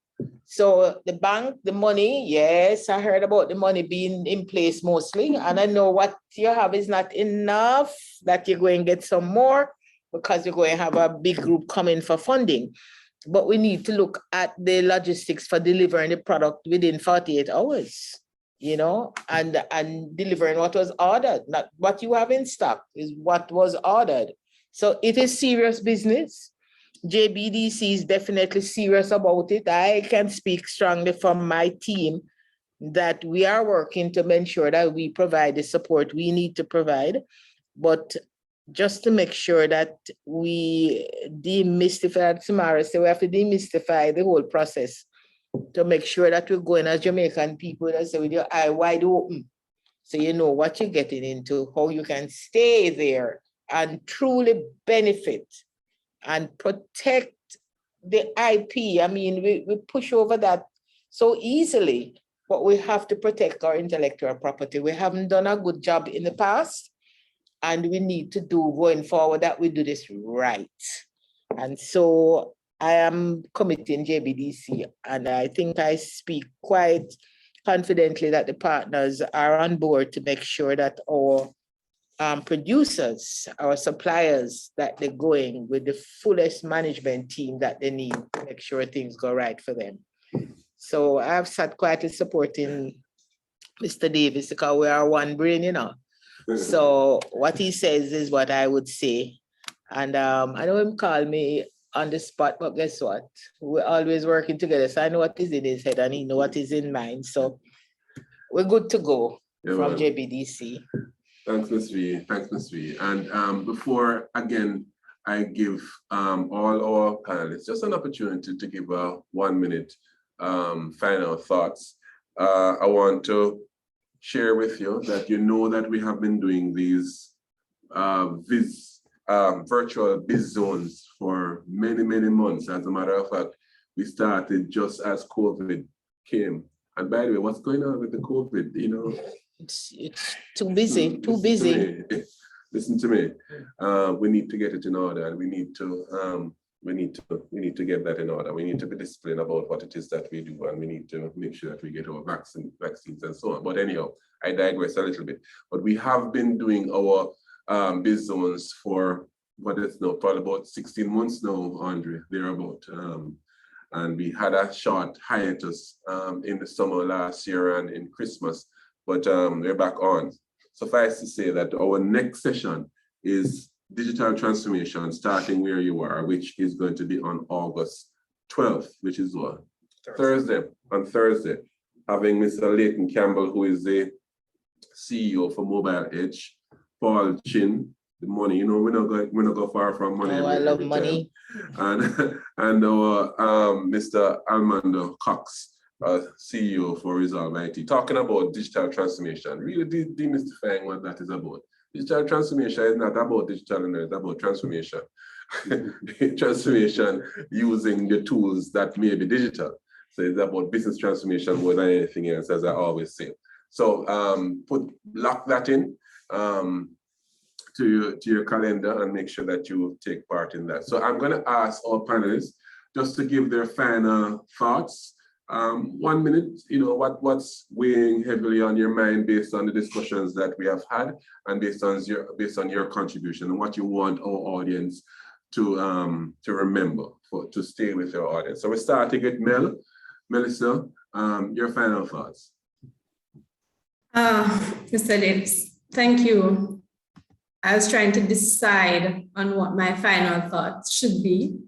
So the bank, the money, yes, I heard about the money being in place mostly, and I know what you have is not enough, that you're going to get some more because you're going to have a big group coming for funding. But we need to look at the logistics for delivering the product within 48 hours. you know, and delivering what was ordered. Not what you have in stock, is what was ordered. So it is serious business. JBDC is definitely serious about it. I can speak strongly from my team that we are working to ensure that we provide the support we need to provide, but just to make sure that we demystify, Simara, so we have to demystify the whole process to make sure that we're going as Jamaican people that say with your eye wide open, so you know what you're getting into, how you can stay there and truly benefit and protect the IP. I mean, we push over that so easily, but we have to protect our intellectual property. We haven't done a good job in the past, and we need to do going forward that we do this right. And so I am committing JBDC, and I think I speak quite confidently that the partners are on board to make sure that our producers, our suppliers, that they're going with the fullest management team that they need to make sure things go right for them. So I've sat quietly supporting Mr. Davis because we are one brain, you know. So what he says is what I would say. And I know him call me on the spot, but guess what? We're always working together. So I know what is in his head and he know what is in mine. So we're good to go from JBDC. Thanks, Ms. V. Thanks, Ms. V. And before, again, I give all our panelists just an opportunity to give a 1 minute final thoughts. I want to share with you that you know that we have been doing these virtual biz zones for many, many months. As a matter of fact, we started just as COVID came. And by the way, what's going on with the COVID, you know? It's too busy, too busy. Listen to me. We need to get it in order, and we need to get that in order. We need to be disciplined about what it is that we do, and we need to make sure that we get our vaccines and so on. But anyhow, I digress a little bit. But we have been doing our biz zones for what is now probably about 16 months now, Andre, thereabout. And we had a short hiatus in the summer last year and in Christmas, but we're back on. Suffice to say that our next session is digital transformation, starting where you are, which is going to be on August 12th, which is what? Thursday. On Thursday, having Mr. Leighton Campbell, who is the CEO for Mobile Edge, Paul Chin, the money, you know, we're not go far from money. Oh, I love money. And our Mr. Armando Cox, CEO for Resolve IT, talking about digital transformation, really demystifying what that is about. Digital transformation is not about digital, it's about transformation. Transformation using the tools that may be digital. So it's about business transformation more than anything else, as I always say. So lock that in to your calendar and make sure that you take part in that. So I'm going to ask our panelists just to give their final thoughts. 1 minute, you know, what's weighing heavily on your mind based on the discussions that we have had and based on your contribution and what you want our audience to remember, to stay with your audience. So we're starting with Melissa, your final thoughts. Mr. Davis, thank you. I was trying to decide on what my final thoughts should be,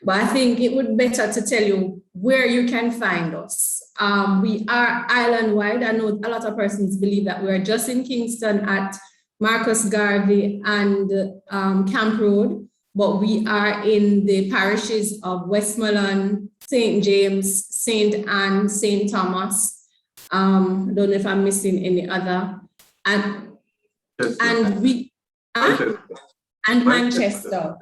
but I think it would be better to tell you where you can find us. We are island-wide. I know a lot of persons believe that we're just in Kingston at Marcus Garvey and Camp Road, but we are in the parishes of Westmoreland, St. James, St. Anne, St. Thomas. I don't know if I'm missing any other. And Manchester.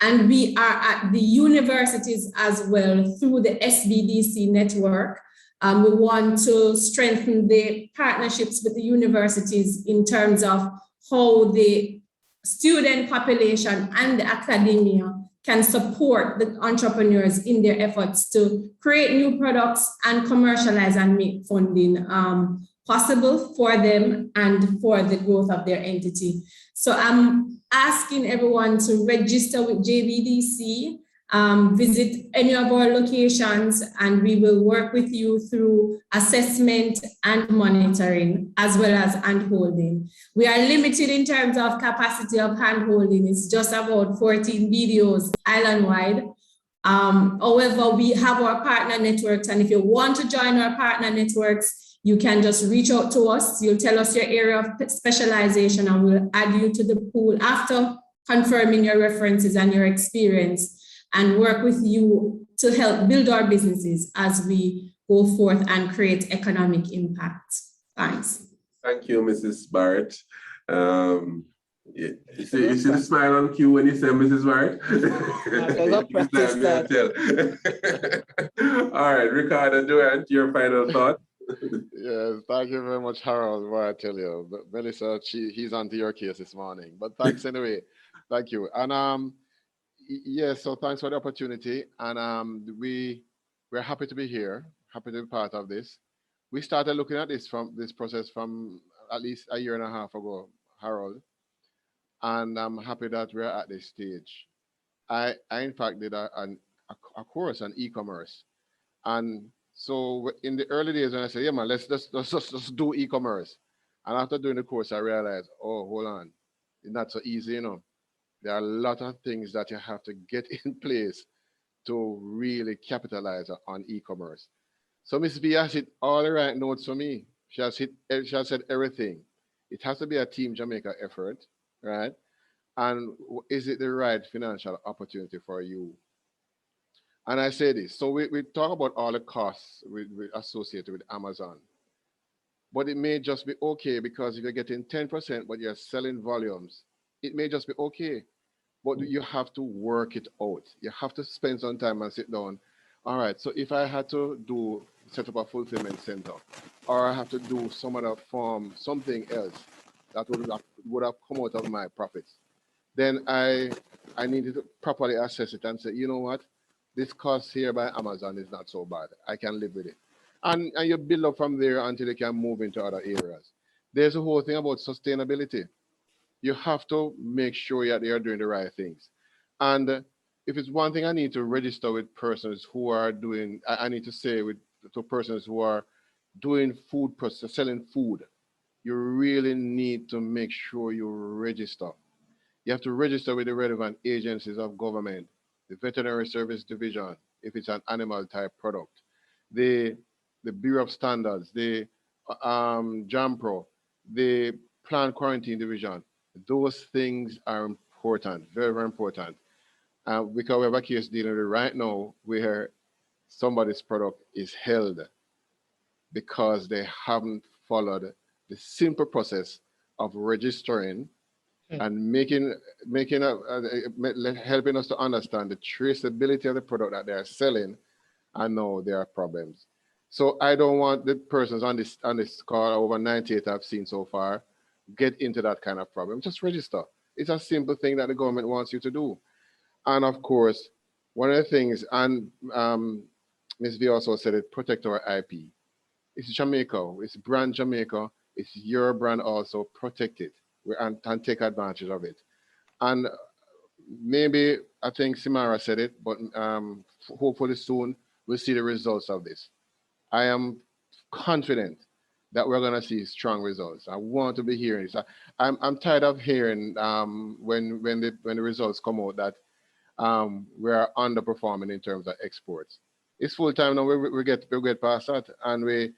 And we are at the universities as well through the SBDC network. We want to strengthen the partnerships with the universities in terms of how the student population and the academia can support the entrepreneurs in their efforts to create new products and commercialize and make funding possible for them and for the growth of their entity. So I'm asking everyone to register with JBDC visit any of our locations, and we will work with you through assessment and monitoring, as well as hand-holding. We are limited in terms of capacity of hand-holding. It's just about 14 videos island-wide. However, we have our partner networks, and if you want to join our partner networks, you can just reach out to us. You'll tell us your area of specialization, and we'll add you to the pool after confirming your references and your experience, and work with you to help build our businesses as we go forth and create economic impact. Thanks. Thank you, Mrs. Barrett. You see the smile on cue when you say Mrs. Barrett? All right, Ricardo, Douett, your final thought. Yes, thank you very much, Harold. What I tell you, Melissa, he's onto your case this morning. But thanks anyway. Thank you. And yes, so thanks for the opportunity. And we're happy to be here, happy to be part of this. We started looking at this process from at least a year and a half ago, Harold. And I'm happy that we're at this stage. I in fact did a course on e-commerce. And so in the early days when I said, yeah man, let's just do e-commerce. And after doing the course, I realized, oh, hold on, it's not so easy, you know. There are a lot of things that you have to get in place to really capitalize on e-commerce. So Ms. B has hit all the right notes for me. She has said everything. It has to be a Team Jamaica effort, right? And is it the right financial opportunity for you? And I say this, so we talk about all the costs associated with Amazon, but it may just be okay because if you're getting 10%, but you're selling volumes, it may just be okay, but you have to work it out. You have to spend some time and sit down. All right, so if I had to set up a fulfillment center, or I have to do some other form, something else that would have come out of my profits, then I needed to properly assess it and say, you know what, this cost here by Amazon is not so bad. I can live with it. And you build up from there until you can move into other areas. There's a whole thing about sustainability. You have to make sure that they are doing the right things. And if it's one thing I need to register with persons who are doing, I need to say to persons who are doing food process, selling food, you really need to make sure you register. You have to register with the relevant agencies of government, the Veterinary Service Division, if it's an animal type product, the Bureau of Standards, the JAMPRO, the Plant Quarantine Division. Those things are important, very, very important. Because we have a case dealing with right now where somebody's product is held because they haven't followed the simple process of registering and helping us to understand the traceability of the product that they are selling, and know there are problems. So I don't want the persons on this call, over 98 I've seen so far, get into that kind of problem. Just register. It's a simple thing that the government wants you to do. And of course, one of the things, and Ms. V also said it, protect our IP. It's Jamaica, it's brand Jamaica, it's your brand also, protect it and take advantage of it. And maybe, I think Simara said it, but hopefully soon we'll see the results of this. I am confident that we're gonna see strong results. I want to be hearing this. I'm tired of hearing when the results come out that we are underperforming in terms of exports. It's full time now. We get past that, and we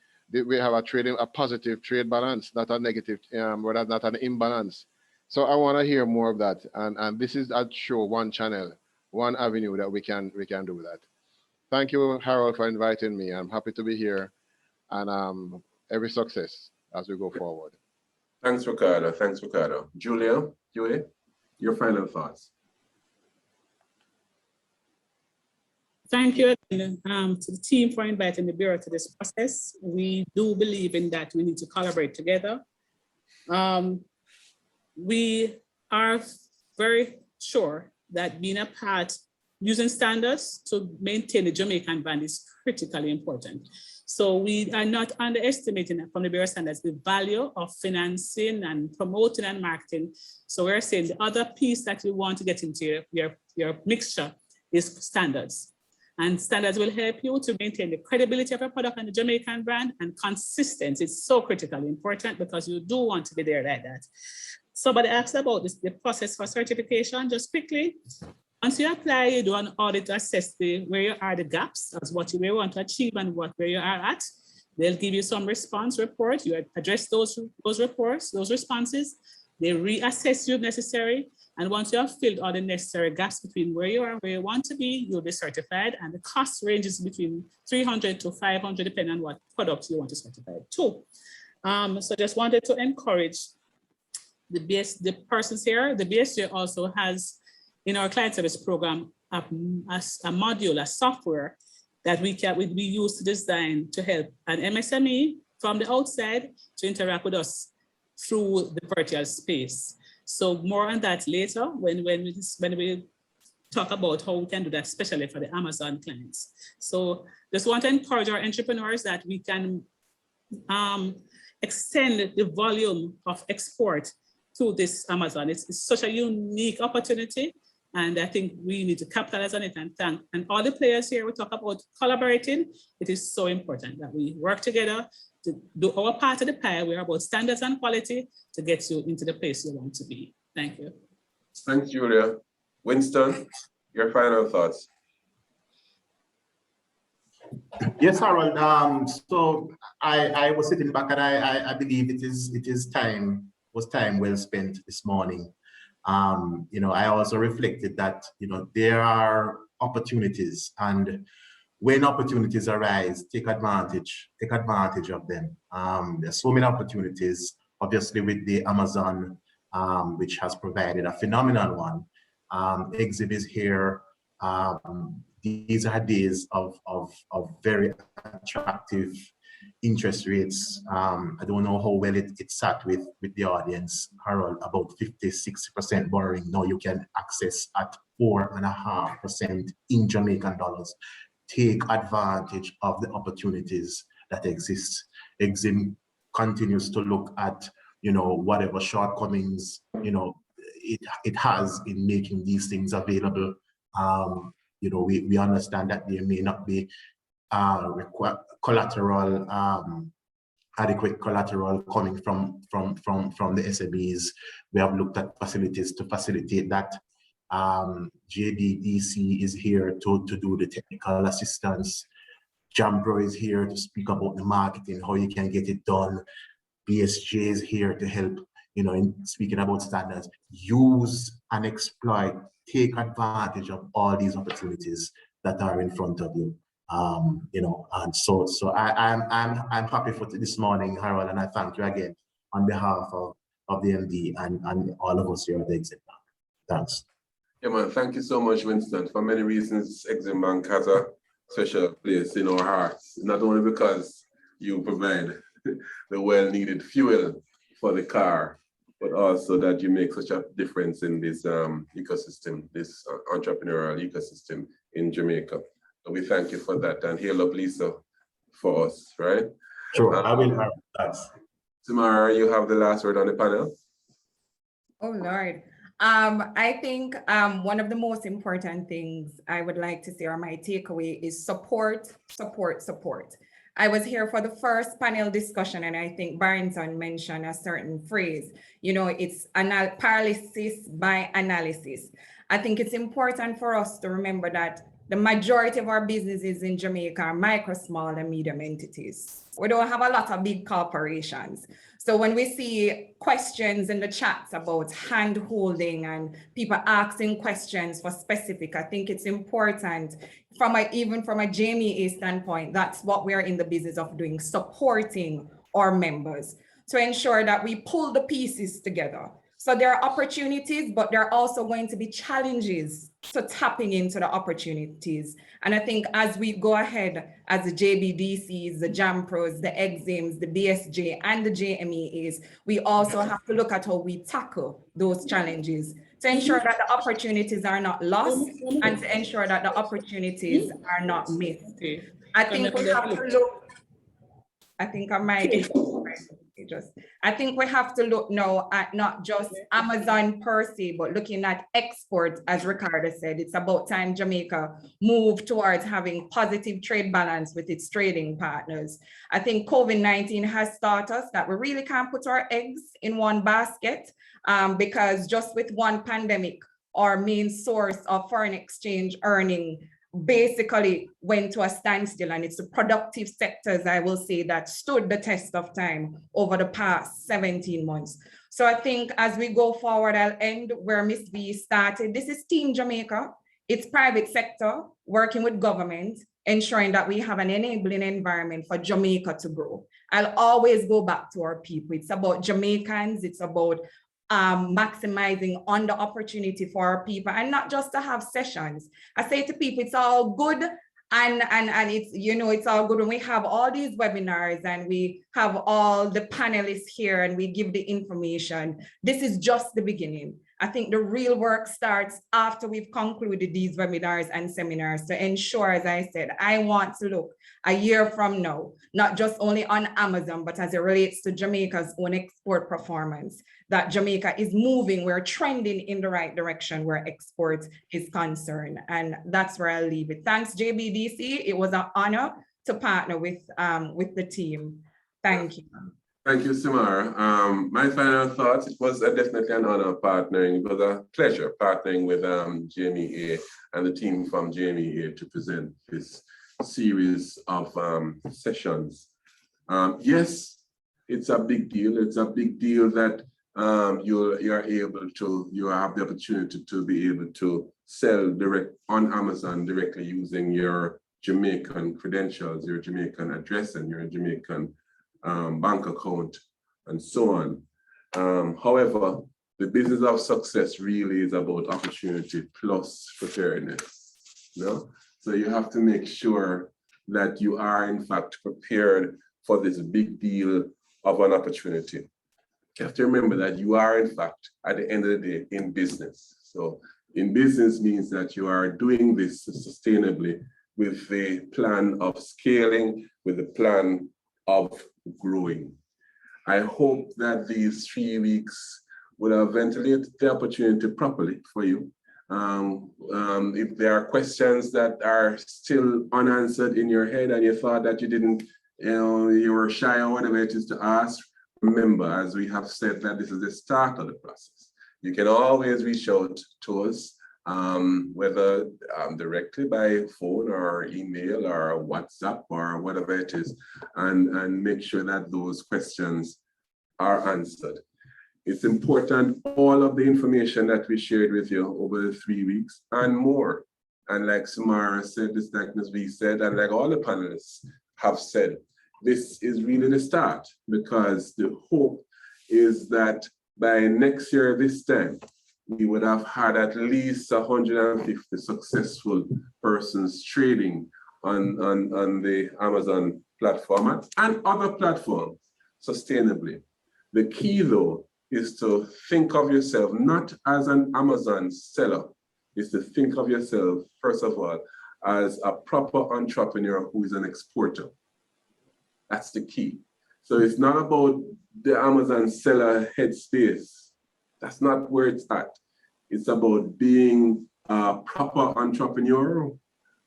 have a positive trade balance, not a negative, not an imbalance. So I want to hear more of that, and this is a show, one channel, one avenue that we can do that. Thank you, Harold, for inviting me. I'm happy to be here, and every success as we go forward. Thanks, Ricardo. Thanks, Ricardo. Julia, Dewey, your final thoughts. Thank you again to the team for inviting the Bureau to this process. We do believe in that we need to collaborate together. We are very sure that being a part, using standards to maintain the Jamaican brand is critically important. So we are not underestimating from the Bureau of Standards the value of financing and promoting and marketing. So we're saying the other piece that we want to get into your mixture is standards. And standards will help you to maintain the credibility of your product and the Jamaican brand, and consistency is so critically important because you do want to be there like that. Somebody asked about this, the process for certification. Just quickly, once you apply, you do an audit to assess where you are the gaps, as what you may want to achieve and where you are at. They'll give you some response report. You address those reports, those responses. They reassess you if necessary. And once you have filled all the necessary gaps between where you are and where you want to be, you'll be certified. And the cost ranges between 300 to 500, depending on what product you want to certify to. So just wanted to encourage the persons here. The BSJ also has in our client service program a module, a software that we use to design to help an MSME from the outside to interact with us through the virtual space. So more on that later when we talk about how we can do that, especially for the Amazon clients. So just want to encourage our entrepreneurs that we can extend the volume of export to this Amazon. It's such a unique opportunity. And I think we need to capitalize on it and thank. And all the players here, we talk about collaborating. It is so important that we work together to do our part of the pie. We're about standards and quality to get you into the place you want to be. Thank you. Thanks, Julia. Winston, your final thoughts. Yes, Harold. So I was sitting back and I believe it was time well spent this morning. I also reflected that, there are opportunities, and when opportunities arise, take advantage of them. There's so many opportunities, obviously with the Amazon, which has provided a phenomenal one. EXIM is here. These are days of very attractive interest rates. I don't know how well it sat with the audience, Harold, about 50–60% borrowing. Now you can access at 4.5% in Jamaican dollars. Take advantage of the opportunities that exist. EXIM continues to look at, whatever shortcomings, it has in making these things available. We understand that there may not be adequate collateral coming from the SMEs. We have looked at facilities to facilitate that. JBDC is here to do the technical assistance. JAMPRO is here to speak about the marketing, how you can get it done. BSJ is here to help, in speaking about standards. Use and exploit, take advantage of all these opportunities that are in front of you. And so I'm happy for this morning, Harold, and I thank you again on behalf of the MD and all of us here at the EXIM Bank. Thanks. Yeah, man, thank you so much, Winston. For many reasons, EXIM Bank has a special place in our hearts, not only because you provide the well-needed fuel for the car, but also that you make such a difference in this ecosystem, this entrepreneurial ecosystem in Jamaica. So we thank you for that, and hail up Lisa for us, right? Sure, I will have that. Simara, you have the last word on the panel. Oh, Lord. I think one of the most important things I would like to say, or my takeaway, is support, support, support. I was here for the first panel discussion, and I think Barrington mentioned a certain phrase, it's paralysis by analysis. I think it's important for us to remember that the majority of our businesses in Jamaica are micro, small, and medium entities. We don't have a lot of big corporations. So when we see questions in the chats about hand-holding and people asking questions for specific, I think it's important even from a JMEA standpoint, that's what we're in the business of doing, supporting our members to ensure that we pull the pieces together. So there are opportunities, but there are also going to be challenges to tapping into the opportunities. And I think as we go ahead as the JBDCs, the JAMPROs, the EXIMs, the BSJ, and the JMEAs, we also have to look at how we tackle those challenges to ensure that the opportunities are not lost and to ensure that the opportunities are not missed. I think we have to look, I think I might. I think we have to look now at not just Amazon per se, but looking at export, as Ricardo said. It's about time Jamaica move towards having positive trade balance with its trading partners. I think COVID-19 has taught us that we really can't put our eggs in one basket, because just with one pandemic, our main source of foreign exchange earning basically went to a standstill, and it's the productive sectors, I will say, that stood the test of time over the past 17 months. So I think as we go forward, I'll end where Ms. B started. This is Team Jamaica. It's private sector working with government, ensuring that we have an enabling environment for Jamaica to grow. I'll always go back to our people. It's about Jamaicans. It's about maximizing on the opportunity for our people, and not just to have sessions. I say to people, it's all good and it's, you know, it's all good when we have all these webinars and we have all the panelists here and we give the information. This is just the beginning. I think the real work starts after we've concluded these webinars and seminars to ensure, as I said, I want to look a year from now, not just only on Amazon, but as it relates to Jamaica's own export performance, that Jamaica is moving, we're trending in the right direction where export is concerned. And that's where I'll leave it. Thanks, JBDC. It was an honor to partner with the team. Thank you. Thank you, Simara. My final thoughts, it was definitely an honor partnering. It was a pleasure partnering with JMEA and the team from JMEA to present this series of sessions. Yes, it's a big deal. It's a big deal that you have the opportunity to be able to sell direct on Amazon directly using your Jamaican credentials, your Jamaican address, and your Jamaican bank account, and so on. However, the business of success really is about opportunity plus preparedness. You know? So you have to make sure that you are in fact prepared for this big deal of an opportunity. You have to remember that you are in fact, at the end of the day, in business. So in business means that you are doing this sustainably with the plan of scaling, with the plan of growing. I hope that these 3 weeks will have ventilated the opportunity properly for you. If there are questions that are still unanswered in your head and you thought that you didn't, you were shy or whatever it is to ask, remember, as we have said, that this is the start of the process. You can always reach out to us, whether directly by phone or email or WhatsApp or whatever it is, and make sure that those questions are answered. It's important, all of the information that we shared with you over the 3 weeks and more. And like Simara said, this like Ms. V said, and like all the panelists have said, this is really the start, because the hope is that by next year this time, we would have had at least 150 successful persons trading on the Amazon platform and other platforms sustainably. The key though is to think of yourself not as an Amazon seller, is to think of yourself, first of all, as a proper entrepreneur who is an exporter. That's the key. So it's not about the Amazon seller headspace. That's not where it's at. It's about being a proper entrepreneur,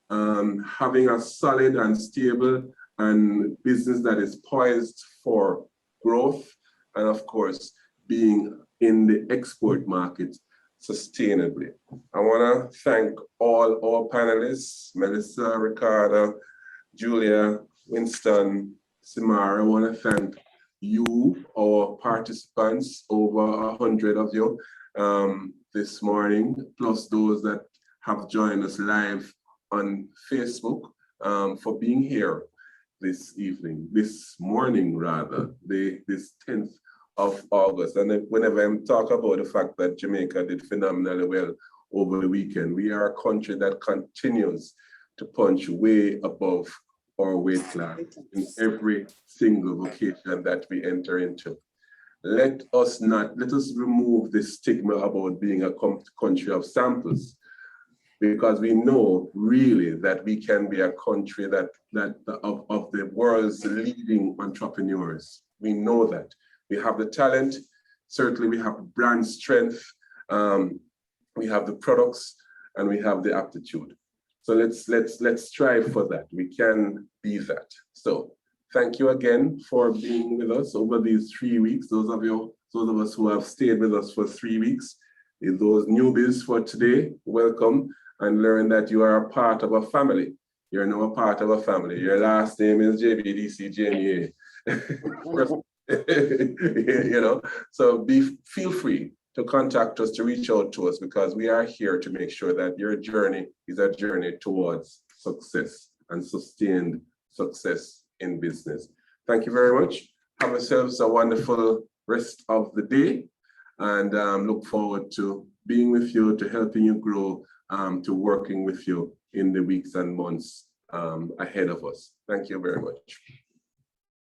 having a solid and stable and business that is poised for growth, and of course, being in the export market sustainably. I want to thank all our panelists, Melissa, Ricardo, Julia, Winston, Simara. I want to thank you, our participants, over 100 of you this morning, plus those that have joined us live on Facebook, for being here this evening, this morning rather, this 10th of August. And whenever I talk about the fact that Jamaica did phenomenally well over the weekend, we are a country that continues to punch way above our weight class in every single vocation that we enter into. Let us remove this stigma about being a country of samples, because we know really that we can be a country of the world's leading entrepreneurs. We know that. We have the talent. Certainly, we have brand strength. We have the products, and we have the aptitude. So let's strive for that. We can be that. So thank you again for being with us over these 3 weeks. Those of us who have stayed with us for 3 weeks, those newbies for today, welcome, and learn that you are a part of a family. You're now a part of a family. Your last name is JBDC, JMEA. You know, so feel free to contact us, to reach out to us, because we are here to make sure that your journey is a journey towards success and sustained success in business. Thank you very much. Have yourselves a wonderful rest of the day, and look forward to being with you, to helping you grow, to working with you in the weeks and months ahead of us. Thank you very much.